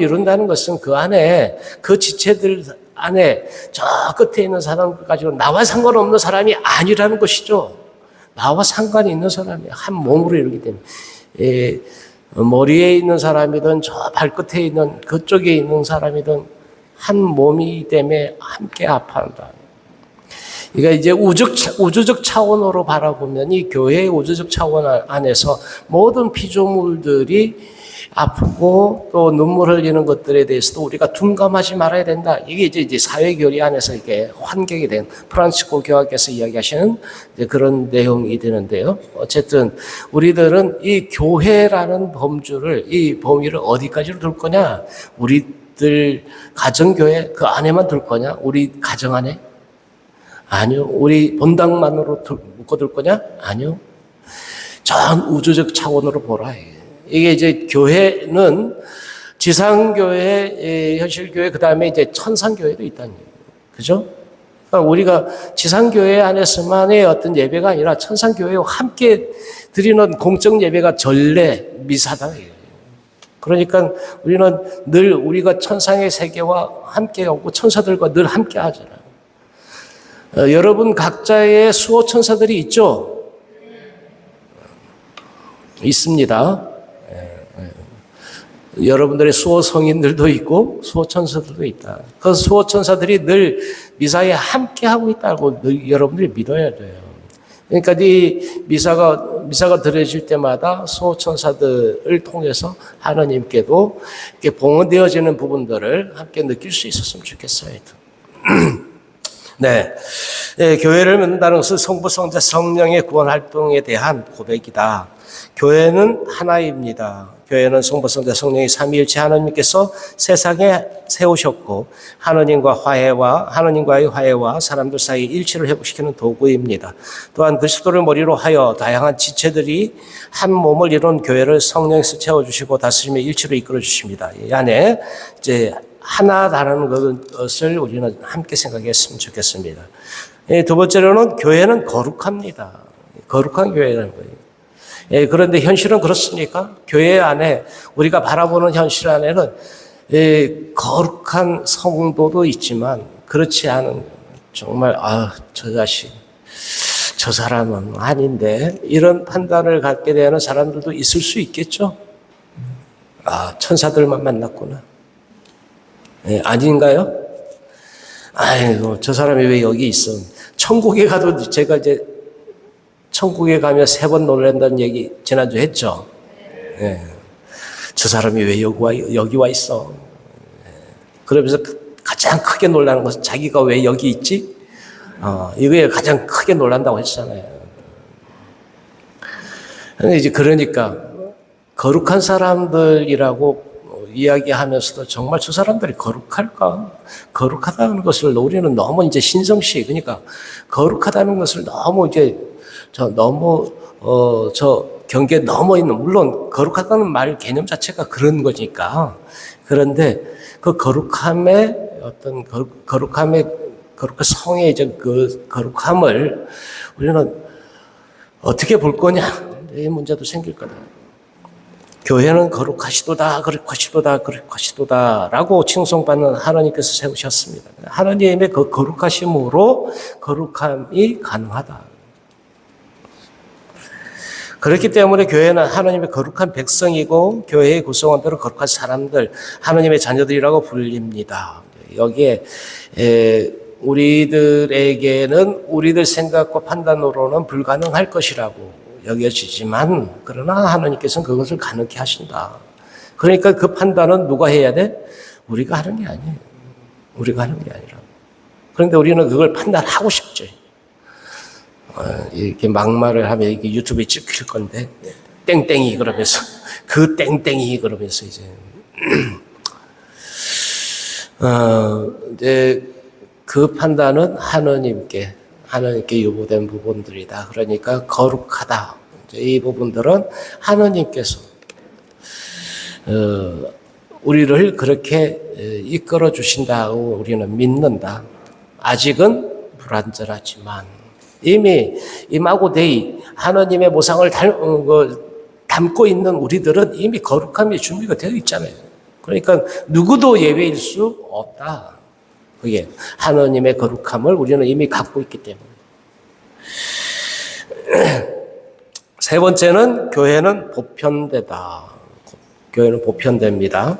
A: 이룬다는 것은 그 안에 그 지체들 안에 저 끝에 있는 사람들 가지고 나와 상관없는 사람이 아니라는 것이죠. 나와 상관이 있는 사람이 한 몸으로 이루기 때문에 머리에 있는 사람이든 저 발끝에 있는 그쪽에 있는 사람이든 한 몸이기 때문에 함께 아파한다. 그러니까 이제 우주적 차원으로 바라보면 이 교회의 우주적 차원 안에서 모든 피조물들이 아프고 또 눈물 흘리는 것들에 대해서도 우리가 둔감하지 말아야 된다. 이게 이제 사회교리 안에서 이게 환경이 된 프란치스코 교황께서 이야기하시는 그런 내용이 되는데요. 어쨌든 우리들은 이 교회라는 범주를, 이 범위를 어디까지로 둘 거냐? 우리들 가정교회 그 안에만 둘 거냐? 우리 가정 안에? 아니요. 우리 본당만으로 묶어둘 거냐? 아니요. 전 우주적 차원으로 보라. 이게 이제 교회는 지상교회, 현실교회, 그 다음에 이제 천상교회도 있다는 얘기예요. 그죠? 그러니까 우리가 지상교회 안에서만의 어떤 예배가 아니라 천상교회와 함께 드리는 공적 예배가 전례, 미사다. 그러니까 우리는 늘 우리가 천상의 세계와 함께 하고 천사들과 늘 함께 하잖아요. 여러분 각자의 수호 천사들이 있죠? 있습니다. 여러분들의 수호 성인들도 있고 수호 천사들도 있다. 그 수호 천사들이 늘 미사에 함께 하고 있다고 여러분들이 믿어야 돼요. 그러니까 이 미사가 드려질 때마다 수호 천사들을 통해서 하나님께도 이렇게 봉헌되어지는 부분들을 함께 느낄 수 있었으면 좋겠어요. 네. 교회를 맺는다는 것은 성부, 성자, 성령의 구원 활동에 대한 고백이다. 교회는 하나입니다. 교회는 성부, 성자, 성령의 삼위일체 하나님께서 세상에 세우셨고 하나님과의 화해와 사람들 사이 일치를 회복시키는 도구입니다. 또한 그리스도를 머리로 하여 다양한 지체들이 한 몸을 이룬 교회를 성령에서 채워주시고 다스림의 일치로 이끌어 주십니다. 이 안에 이제 하나다라는 것을 우리는 함께 생각했으면 좋겠습니다. 두 번째로는 교회는 거룩합니다. 거룩한 교회라는 거예요. 그런데 현실은 그렇습니까? 교회 안에 우리가 바라보는 현실 안에는 거룩한 성도도 있지만 그렇지 않은 정말 저 자식, 저 사람은 아닌데 이런 판단을 갖게 되는 사람들도 있을 수 있겠죠. 천사들만 만났구나. 아닌가요? 아이고, 저 사람이 왜 여기 있어? 천국에 가도 제가 이제 천국에 가면 3번 놀란다는 얘기 지난주에 했죠. 저 사람이 왜 여기 와 있어? 그러면서 가장 크게 놀라는 것은 자기가 왜 여기 있지? 이거에 가장 크게 놀란다고 했잖아요. 이제 그러니까 거룩한 사람들이라고 이야기하면서도 정말 저 사람들이 거룩할까? 거룩하다는 것을 우리는 너무 이제 신성시, 그러니까 거룩하다는 것을 너무 이제 저 경계에 넘어 있는, 물론 거룩하다는 말 개념 자체가 그런 거니까. 그런데 그 거룩함의 어떤 거룩한 성의 이제 그 거룩함을 우리는 어떻게 볼 거냐? 이 문제도 생길 거다. 교회는 거룩하시도다 라고 칭송받는 하나님께서 세우셨습니다. 하나님의 그 거룩하심으로 거룩함이 가능하다. 그렇기 때문에 교회는 하나님의 거룩한 백성이고 교회의 구성원들은 거룩한 사람들, 하나님의 자녀들이라고 불립니다. 여기에 우리들에게는 우리들 생각과 판단으로는 불가능할 것이라고 여겨지지만 그러나 하나님께서는 그것을 가능케 하신다. 그러니까 그 판단은 누가 해야 돼? 우리가 하는 게 아니에요. 우리가 하는 게 아니라. 그런데 우리는 그걸 판단하고 싶죠. 이렇게 막말을 하면 이게 유튜브에 찍힐 건데 땡땡이 그러면서 그 땡땡이 그러면서 이제 그 판단은 하나님께 요구된 부분들이다. 그러니까 거룩하다. 이 부분들은 하나님께서 우리를 그렇게 이끌어 주신다고 우리는 믿는다. 아직은 불완전하지만 이미 이마고데이 하나님의 모상을 담고 있는 우리들은 이미 거룩함이 준비가 되어 있잖아요. 그러니까 누구도 예외일 수 없다. 그게 하나님의 거룩함을 우리는 이미 갖고 있기 때문에. 세 번째는 교회는 보편되다. 교회는 보편됩니다.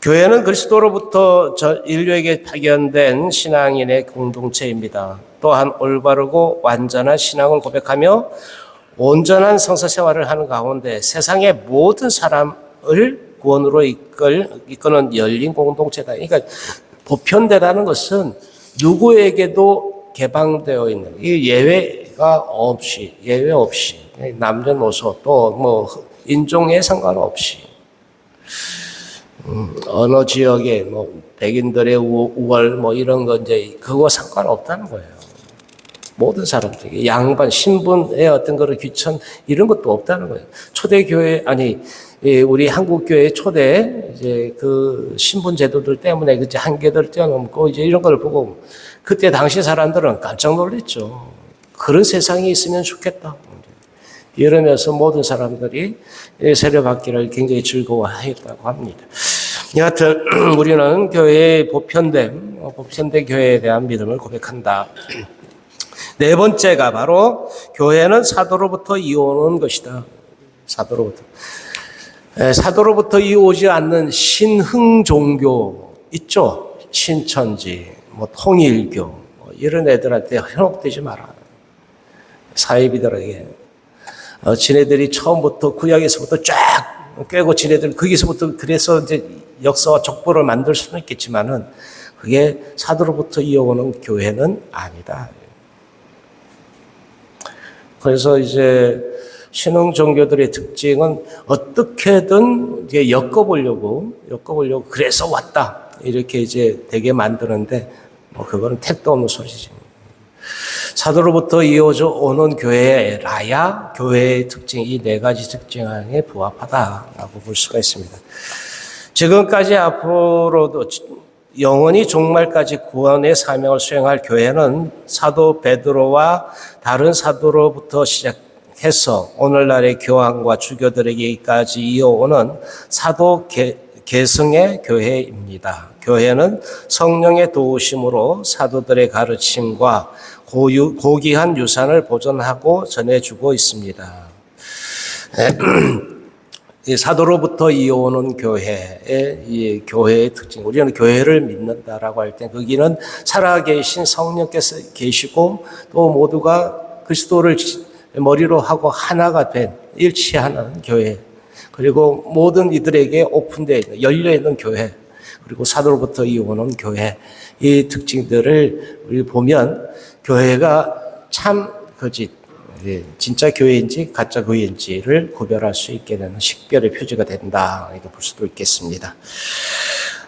A: 교회는 그리스도로부터 인류에게 파견된 신앙인의 공동체입니다. 또한 올바르고 완전한 신앙을 고백하며 온전한 성서 생활을 하는 가운데 세상의 모든 사람 구원으로 이끄는 열린 공동체다. 그러니까 보편대라는 것은 누구에게도 개방되어 있는, 이 예외 없이 남녀노소 또 뭐 인종에 상관없이 어느 지역에 뭐 백인들의 우월 뭐 이런 거 이제 그거 상관없다는 거예요. 모든 사람들에게 양반 신분의 어떤 거를 귀천 이런 것도 없다는 거예요. 초대교회 우리 한국교회 초대 이제 그 신분 제도들 때문에 이제 한계들 뛰어넘고 이제 이런 걸 보고 그때 당시 사람들은 깜짝 놀랐죠. 그런 세상이 있으면 좋겠다. 이러면서 모든 사람들이 세례받기를 굉장히 즐거워했다고 합니다. 여하튼 우리는 교회의 보편된 교회에 대한 믿음을 고백한다. 네 번째가 바로 교회는 사도로부터 이어오는 것이다. 사도로부터 이어오지 않는 신흥 종교 있죠. 신천지, 뭐 통일교 이런 애들한테 현혹되지 마라. 사이비들에게 지네들이 처음부터 구약에서부터 쫙 깨고 지네들 거기서부터 그래서 이제 역사와 족보를 만들 수는 있겠지만은 그게 사도로부터 이어오는 교회는 아니다. 그래서 이제 신흥 종교들의 특징은 어떻게든 이제 엮어보려고 그래서 왔다 이렇게 이제 되게 만드는데 뭐 그거는 택도 없는 소리지. 사도로부터 이어져 오는 교회라야 교회의 특징, 이 네 가지 특징에 부합하다라고 볼 수가 있습니다. 지금까지 앞으로도 영원히 종말까지 구원의 사명을 수행할 교회는 사도 베드로와 다른 사도로부터 시작해서 오늘날의 교황과 주교들에게까지 이어오는 사도 계승의 교회입니다. 교회는 성령의 도우심으로 사도들의 가르침과 고귀한 유산을 보존하고 전해주고 있습니다. 이 사도로부터 이어오는 이 교회의 특징, 우리는 교회를 믿는다라고 할 때 거기는 살아계신 성령께서 계시고 또 모두가 그리스도를 머리로 하고 하나가 된 일치하는 교회, 그리고 모든 이들에게 오픈되어 있는 열려있는 교회, 그리고 사도로부터 이어오는 교회, 이 특징들을 우리 보면 교회가 참 거짓, 진짜 교회인지 가짜 교회인지를 구별할 수 있게 되는 식별의 표지가 된다 이렇게 볼 수도 있겠습니다.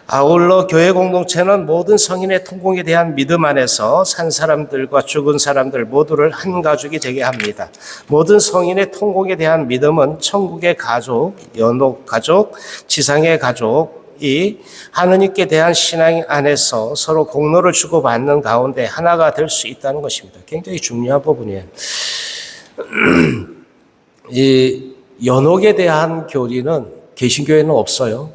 A: 아울러 교회 공동체는 모든 성인의 통공에 대한 믿음 안에서 산 사람들과 죽은 사람들 모두를 한 가족이 되게 합니다. 모든 성인의 통공에 대한 믿음은 천국의 가족, 연옥 가족, 지상의 가족이 하느님께 대한 신앙 안에서 서로 공로를 주고받는 가운데 하나가 될 수 있다는 것입니다. 굉장히 중요한 부분이에요. 이 연옥에 대한 교리는 개신교에는 없어요.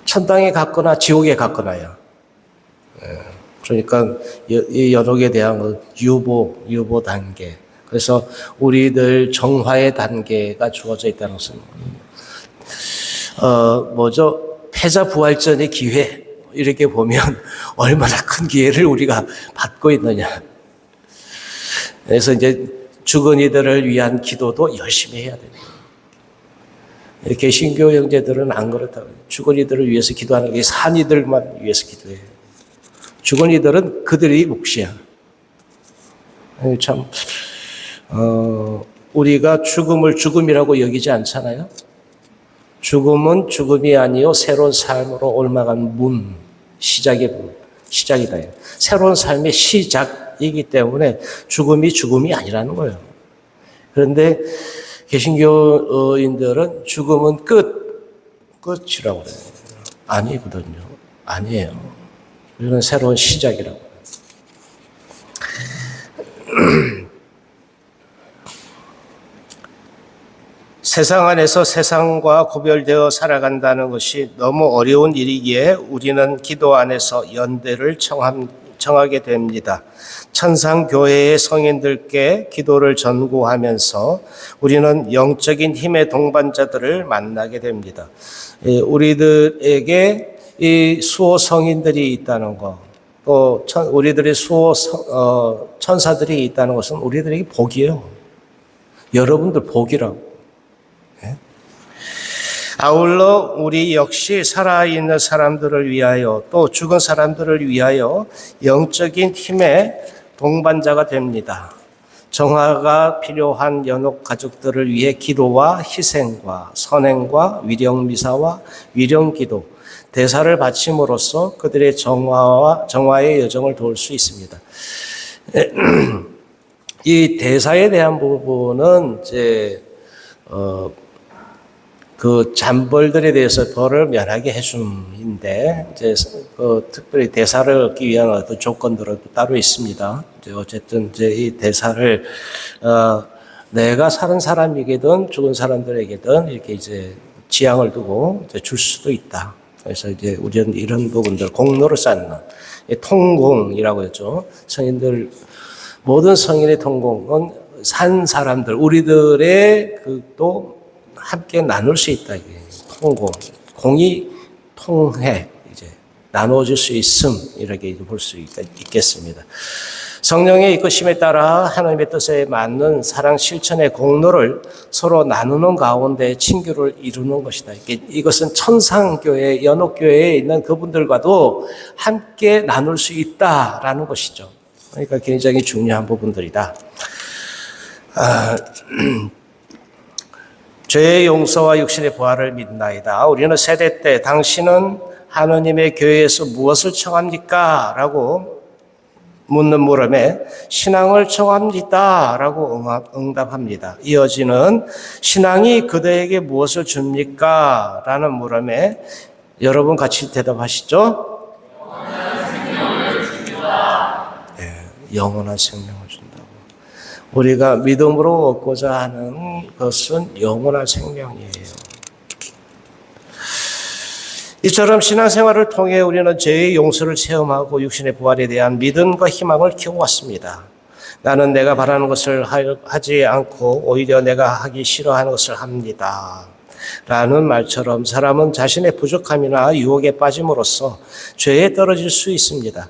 A: 천당에 갔거나 지옥에 갔거나요. 그러니까 이 연옥에 대한 유보 단계. 그래서 우리들 정화의 단계가 주어져 있다는 것은 패자 부활전의 기회 이렇게 보면 얼마나 큰 기회를 우리가 받고 있느냐. 그래서 이제 죽은 이들을 위한 기도도 열심히 해야 됩니다. 개신교 형제들은 안 그렇다고. 죽은 이들을 위해서 기도하는 게 산 이들만 위해서 기도해요. 죽은 이들은 그들이 몫이야. 참, 우리가 죽음을 죽음이라고 여기지 않잖아요. 죽음은 죽음이 아니요 새로운 삶으로 옮아간 시작이다. 새로운 삶의 시작이기 때문에 죽음이 죽음이 아니라는 거예요. 그런데 개신교인들은 죽음은 끝이라고 그래요. 아니거든요. 아니에요. 이건 새로운 시작이라고 해요. 세상 안에서 세상과 구별되어 살아간다는 것이 너무 어려운 일이기에 우리는 기도 안에서 연대를 청하게 됩니다. 천상교회의 성인들께 기도를 전구하면서 우리는 영적인 힘의 동반자들을 만나게 됩니다. 우리들에게 이 수호 성인들이 있다는 것, 또 우리들의 수호 천사들이 있다는 것은 우리들에게 복이에요. 여러분들 복이라고. 아울러 우리 역시 살아있는 사람들을 위하여 또 죽은 사람들을 위하여 영적인 힘의 동반자가 됩니다. 정화가 필요한 연옥 가족들을 위해 기도와 희생과 선행과 위령미사와 위령기도, 대사를 바침으로써 그들의 정화의 여정을 도울 수 있습니다. 이 대사에 대한 부분은 이제 그 잔벌들에 대해서 벌을 면하게 해줌인데, 이제 특별히 대사를 얻기 위한 어떤 조건들은 따로 있습니다. 이제 어쨌든 이제 이 대사를 내가 사는 사람에게든 죽은 사람들에게든 이렇게 이제 지향을 두고 이제 줄 수도 있다. 그래서 이제 우리는 이런 부분들 공로를 쌓는 통공이라고 했죠. 성인들 모든 성인의 통공은 산 사람들 우리들의 또 함께 나눌 수 있다. 이게 통공, 공이 통해 이제 나눠질 수 있음 이렇게 볼 수 있겠습니다. 성령의 이끄심에 따라 하나님의 뜻에 맞는 사랑 실천의 공로를 서로 나누는 가운데 친교를 이루는 것이다. 이것은 천상교회, 연옥교회에 있는 그분들과도 함께 나눌 수 있다라는 것이죠. 그러니까 굉장히 중요한 부분들이다. 죄의 용서와 육신의 부활을 믿나이다. 우리는 세대 때 당신은 하느님의 교회에서 무엇을 청합니까? 라고 묻는 물음에 신앙을 청합니다. 라고 응답합니다. 이어지는 신앙이 그대에게 무엇을 줍니까? 라는 물음에 여러분 같이 대답하시죠? 영원한 생명을 줍니다. 네, 영원한 생명을 준다고. 우리가 믿음으로 얻고자 하는 것은 영원한 생명이에요. 이처럼 신앙생활을 통해 우리는 죄의 용서를 체험하고 육신의 부활에 대한 믿음과 희망을 키워왔습니다. 나는 내가 바라는 것을 하지 않고 오히려 내가 하기 싫어하는 것을 합니다. 라는 말처럼 사람은 자신의 부족함이나 유혹에 빠짐으로써 죄에 떨어질 수 있습니다.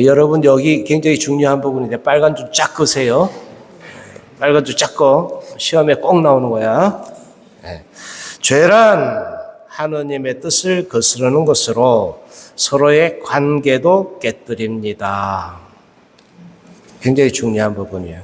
A: 여러분 여기 굉장히 중요한 부분인데 빨간 줄 쫙 그으세요. 빨간 줄 쫙 그어. 시험에 꼭 나오는 거야. 죄란 하느님의 뜻을 거스르는 것으로 서로의 관계도 깨뜨립니다. 굉장히 중요한 부분이에요.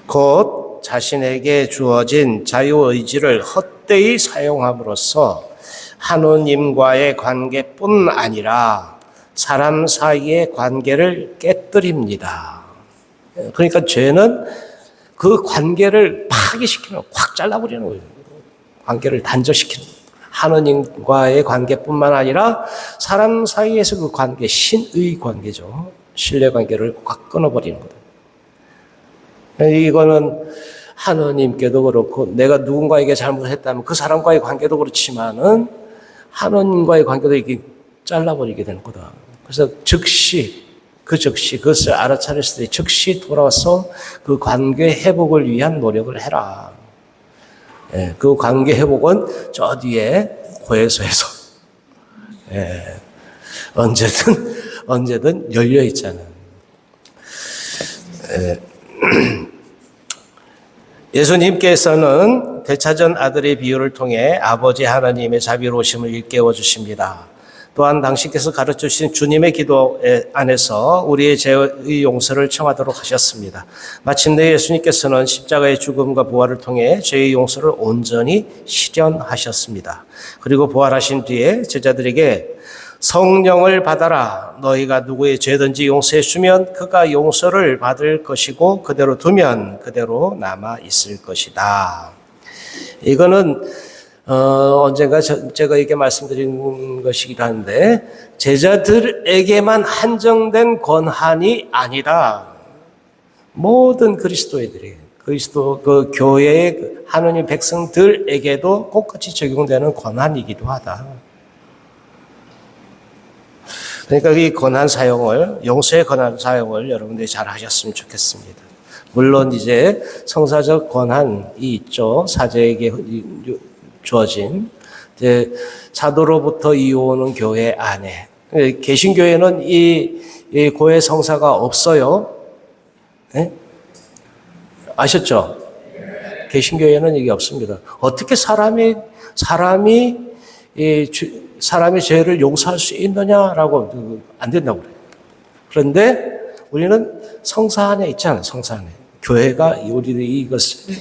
A: 곧 자신에게 주어진 자유의지를 헛되이 사용함으로써 하느님과의 관계뿐 아니라 사람 사이의 관계를 깨뜨립니다. 그러니까 죄는 그 관계를 파괴시키는, 확 잘라버리는 거예요. 관계를 단절시키는 거예요. 하느님과의 관계뿐만 아니라 사람 사이에서 그 관계, 신의 관계죠. 신뢰관계를 확 끊어버리는 거다. 이거는 하느님께도 그렇고 내가 누군가에게 잘못했다면 그 사람과의 관계도 그렇지만은 하느님과의 관계도 이게 잘라버리게 되는 거다. 그래서 즉시 그것을 알아차렸을 때 즉시 돌아와서 그 관계 회복을 위한 노력을 해라. 그 관계 회복은 저 뒤에 고해소에서 언제든 열려 있잖아요. 예수님께서는 대차전 아들의 비유를 통해 아버지 하나님의 자비로우심을 일깨워 주십니다. 또한 당신께서 가르쳐주신 주님의 기도 안에서 우리의 죄의 용서를 청하도록 하셨습니다. 마침내 예수님께서는 십자가의 죽음과 부활을 통해 죄의 용서를 온전히 실현하셨습니다. 그리고 부활하신 뒤에 제자들에게 성령을 받아라. 너희가 누구의 죄든지 용서해 주면 그가 용서를 받을 것이고 그대로 두면 그대로 남아 있을 것이다. 이거는 언젠가 제가 이렇게 말씀드린 것이기도 한데 제자들에게만 한정된 권한이 아니다. 모든 그리스도인들에게, 그리스도 그 교회의 하느님 백성들에게도 똑같이 적용되는 권한이기도 하다. 그러니까 이 권한 사용을, 용서의 권한 사용을 여러분들이 잘 하셨으면 좋겠습니다. 물론 이제 성사적 권한이 있죠. 사제에게 주어진 이제 사도로부터 이어오는 교회 안에 개신교회는 이 고해 성사가 없어요. 네? 아셨죠? 개신교회는 이게 없습니다. 어떻게 사람이 사람의 죄를 용서할 수 있느냐라고 안 된다고 그래요. 그런데 우리는 성사 안에 있잖아요. 성사 안에. 교회가 우리들이 이것을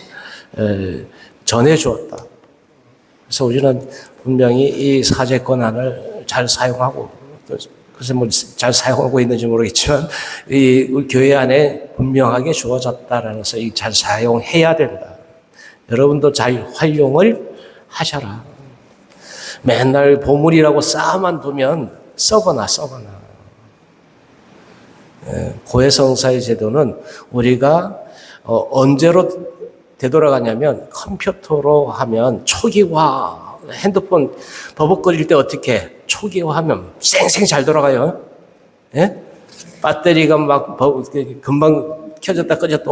A: 전해 주었다. 그래서 우리는 분명히 이 사제 권한을 잘 사용하고, 그래서 뭐 잘 사용하고 있는지 모르겠지만, 우리 교회 안에 분명하게 주어졌다라는 것을 잘 사용해야 된다. 여러분도 잘 활용을 하셔라. 맨날 보물이라고 쌓아만 두면 썩어나. 고해성사의 제도는 우리가 언제로 되돌아가냐면, 컴퓨터로 하면 초기화, 핸드폰 버벅거릴 때 어떻게 초기화하면 쌩쌩 잘 돌아가요. 예? 배터리가 막 금방 켜졌다 꺼졌다.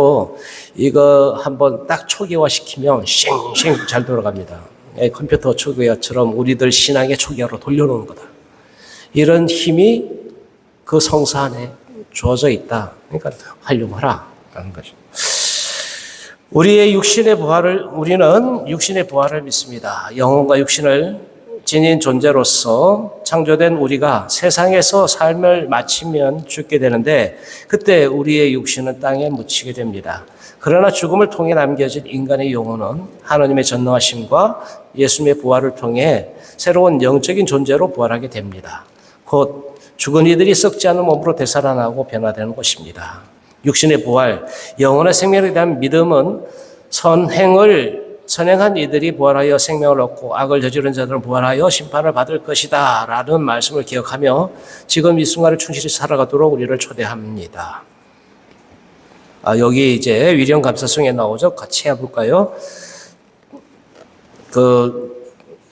A: 이거 한번 딱 초기화 시키면 쌩쌩 잘 돌아갑니다. 예, 컴퓨터 초기화처럼 우리들 신앙의 초기화로 돌려놓은 거다. 이런 힘이 그 성사 안에 주어져 있다. 그러니까 활용하라 라는 거죠. 우리는 육신의 부활을 믿습니다. 영혼과 육신을 지닌 존재로서 창조된 우리가 세상에서 삶을 마치면 죽게 되는데, 그때 우리의 육신은 땅에 묻히게 됩니다. 그러나 죽음을 통해 남겨진 인간의 영혼은 하나님의 전능하심과 예수님의 부활을 통해 새로운 영적인 존재로 부활하게 됩니다. 곧 죽은 이들이 썩지 않은 몸으로 되살아나고 변화되는 것입니다. 육신의 부활, 영원한 생명에 대한 믿음은 선행한 이들이 부활하여 생명을 얻고 악을 저지른 자들은 부활하여 심판을 받을 것이다 라는 말씀을 기억하며 지금 이 순간을 충실히 살아가도록 우리를 초대합니다. 여기 이제 위령 감사성에 나오죠. 같이 해볼까요?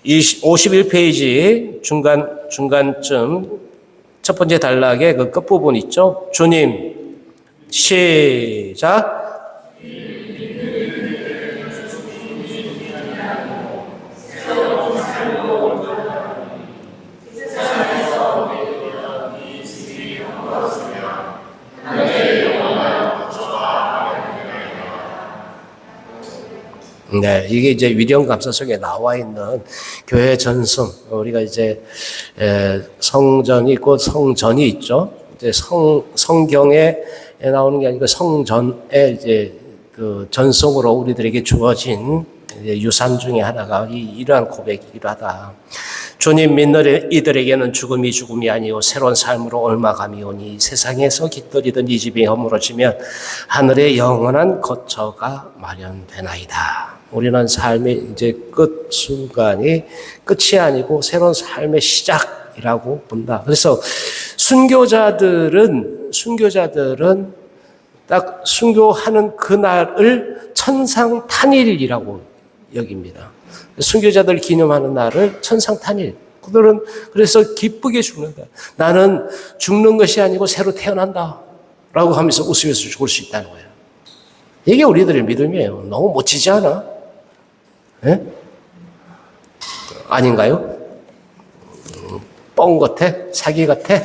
A: 51페이지 중간쯤 첫 번째 단락의 그 끝부분 있죠? 주님, 시작. 네, 이게 이제 위령감사 속에 나와 있는 교회 전승, 우리가 이제 성전이 있고 성전이 있죠. 이제 성경에 나오는 게 아니고 성전에 이제 그 전승으로 우리들에게 주어진 유산 중에 하나가 이러한 고백이기도 하다. 주님 믿는 이들에게는 죽음이 아니요 새로운 삶으로 옮아감이 오니 세상에서 깃들이던 이 집이 허물어지면 하늘의 영원한 거처가 마련되나이다. 우리는 삶의 이제 끝 순간이 끝이 아니고 새로운 삶의 시작이라고 본다. 그래서 순교자들은 딱 순교하는 그날을 천상탄일이라고 여깁니다. 순교자들 기념하는 날을 천상탄일. 그들은 그래서 기쁘게 죽는다. 나는 죽는 것이 아니고 새로 태어난다 라고 하면서 웃으면서 죽을 수 있다는 거예요. 이게 우리들의 믿음이에요. 너무 멋지지 않아? 예? 아닌가요? 뻥 같아? 사기 같아?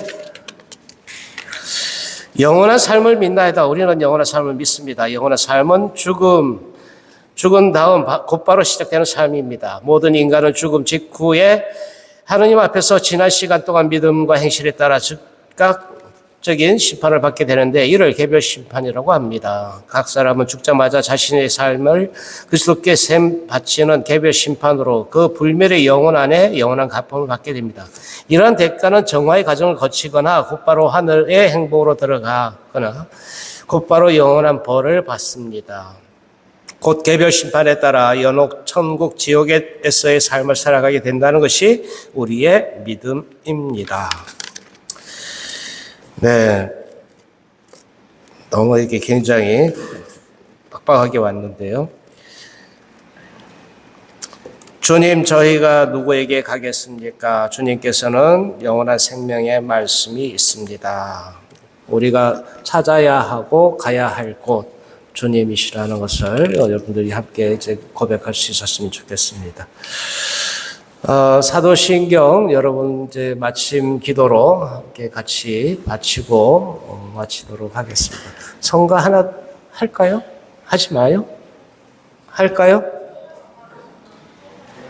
A: 영원한 삶을 믿나이다. 우리는 영원한 삶을 믿습니다. 영원한 삶은 죽은 다음 곧바로 시작되는 삶입니다. 모든 인간은 죽음 직후에 하느님 앞에서 지난 시간 동안 믿음과 행실에 따라 즉각적인 심판을 받게 되는데 이를 개별 심판이라고 합니다. 각 사람은 죽자마자 자신의 삶을 그리스도께 바치는 개별 심판으로 그 불멸의 영혼 안에 영원한 가품을 받게 됩니다. 이러한 대가는 정화의 과정을 거치거나 곧바로 하늘의 행복으로 들어가거나 곧바로 영원한 벌을 받습니다. 곧 개별 심판에 따라 연옥, 천국, 지옥에서의 삶을 살아가게 된다는 것이 우리의 믿음입니다. 네, 너무 이렇게 굉장히 빡빡하게 왔는데요. 주님, 저희가 누구에게 가겠습니까? 주님께서는 영원한 생명의 말씀이 있습니다. 우리가 찾아야 하고 가야 할 곳, 주님이시라는 것을 여러분들이 함께 이제 고백할 수 있었으면 좋겠습니다. 사도신경 여러분 이제 마침 기도로 함께 같이 바치고 마치도록 하겠습니다. 성가 하나 할까요? 하지 마요? 할까요?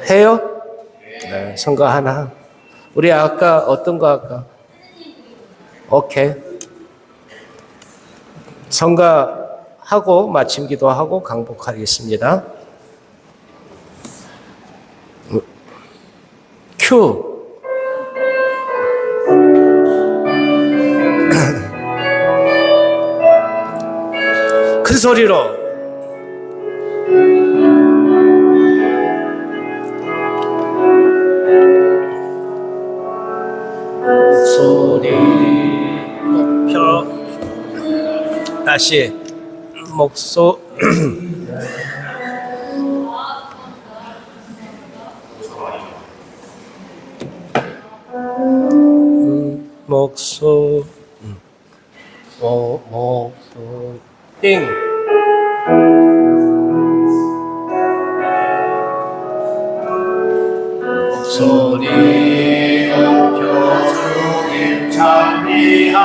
A: 해요? 네, 성가 하나. 우리 아까 어떤 거 할까? 오케이. 성가하고 마침 기도하고 강복하겠습니다. 큐. 큰 소리로. 소리 높여. 다시 목소. 목소. 목소. 띵. 소리 높여 주님 찬미합니다.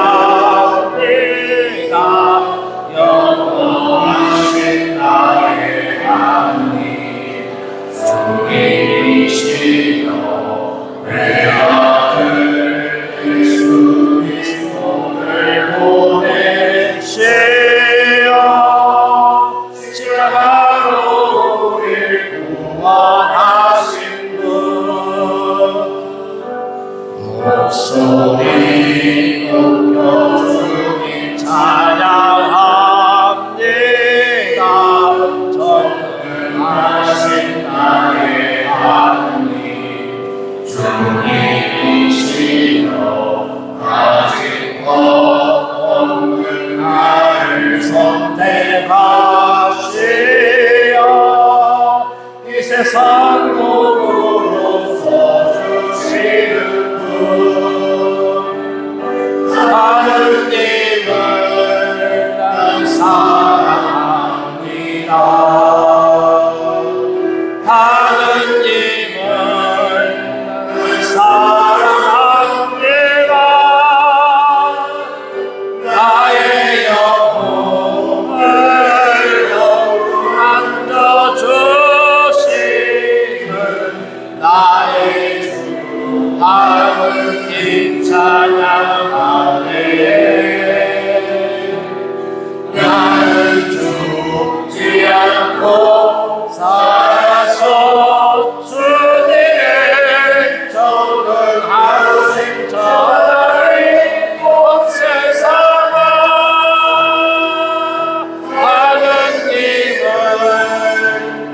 A: 영원하신 나의 하나님 주님이시여 내 아들 예수 그리스도를 보내시어 십자가로 우리를 구원하신 목소리 높여 주님 찬양합니다. 전능하신 나의 하나님 주님이시여 가진 것 없는 나를 선택하시어 이 세상 복으로서 주시는 하느님을 난 사랑합니다. 하느님을 난 사랑합니다. 나의 영혼을 어루만져 주시는 나의 주 하느님 찬양하네. 나는 죽지 않고 살아서 주님의 전능하신 저를 온 세상아 하느님을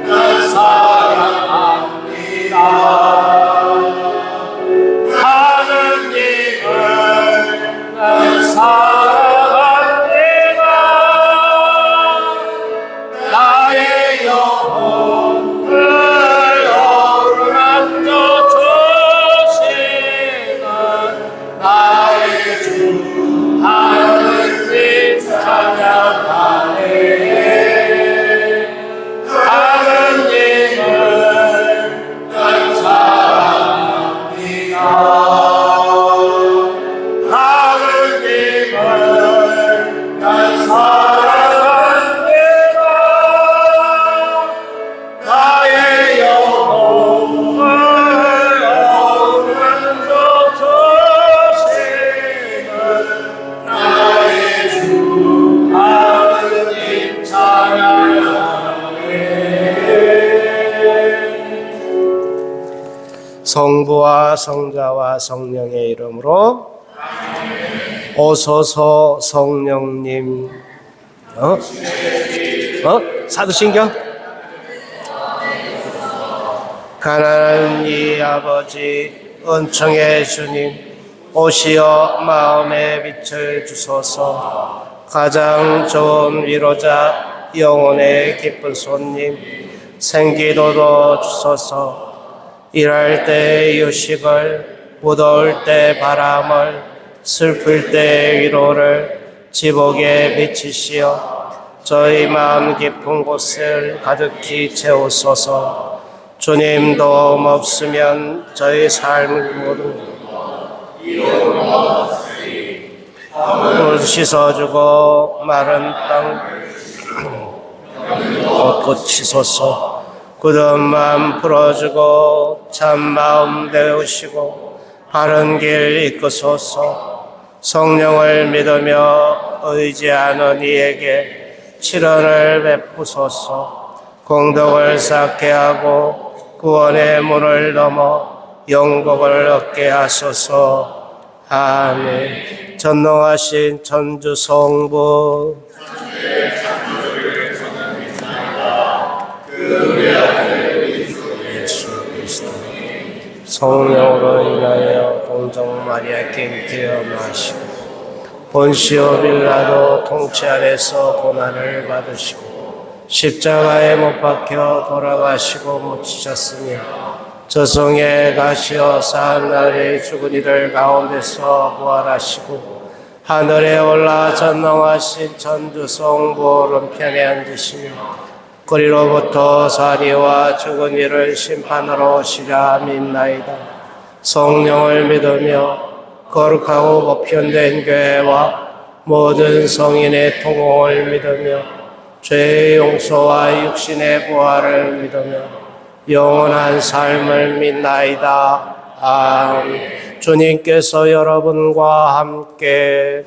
A: 난 사랑합니다. 하느님을 난 사랑합니다. 나의 영혼을 어루만져 주시는 나의 주 하느님 찬양하네. 하느님을 난 사랑합니다. 하느님을 난 사랑합니다. 나의 영혼을 어루만져 주시는 나의 주 하느님 찬양하네. 성부와 성자와 성령의 이름으로 오소서 성령님. 사도신경. 가난한 이 아버지 은총의 주님 오시어 마음의 빛을 주소서. 가장 좋은 위로자 영혼의 기쁜 손님 생기도도 주소서. 일할 때 휴식을 무더울 때 바람을 슬플 때 위로를 지복에 비치시어 저희 마음 깊은 곳을 가득히 채우소서. 주님 도움 없으면 저희 삶을 모르는 물 씻어주고 마른 땅 곳곳 치소서. 굳은 마음 풀어주고 참 마음 내우시고 바른 길 이끄소서. 성령을 믿으며 의지하는 이에게 칠언을 베푸소서. 공덕을 쌓게 하고 구원의 문을 넘어 영복을 얻게 하소서. 아멘. 전능하신 천주 성부 예수 그리스도 성령으로 인하여 동정 마리아께 태어나시고 본시오 빌라도 통치 아래서 고난을 받으시고 십자가에 못 박혀 돌아가시고 묻히셨으니 저승에 가시어 사흘날에 죽은 이들 가운데서 부활하시고 하늘에 올라 전능하신 천주 성부 오른편에 앉으시며 거리로부터 사리와 죽은 이를 심판하러 오시라 믿나이다. 성령을 믿으며 거룩하고 보편된 교회와 모든 성인의 통공을 믿으며 죄의 용서와 육신의 부활을 믿으며 영원한 삶을 믿나이다. 아멘. 주님께서 여러분과 함께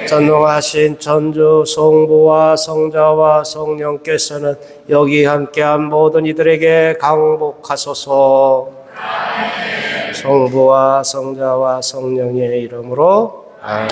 A: 전능하신 천주 성부와 성자와 성령께서는 여기 함께한 모든 이들에게 강복하소서. 성부와 성자와 성령의 이름으로 아멘.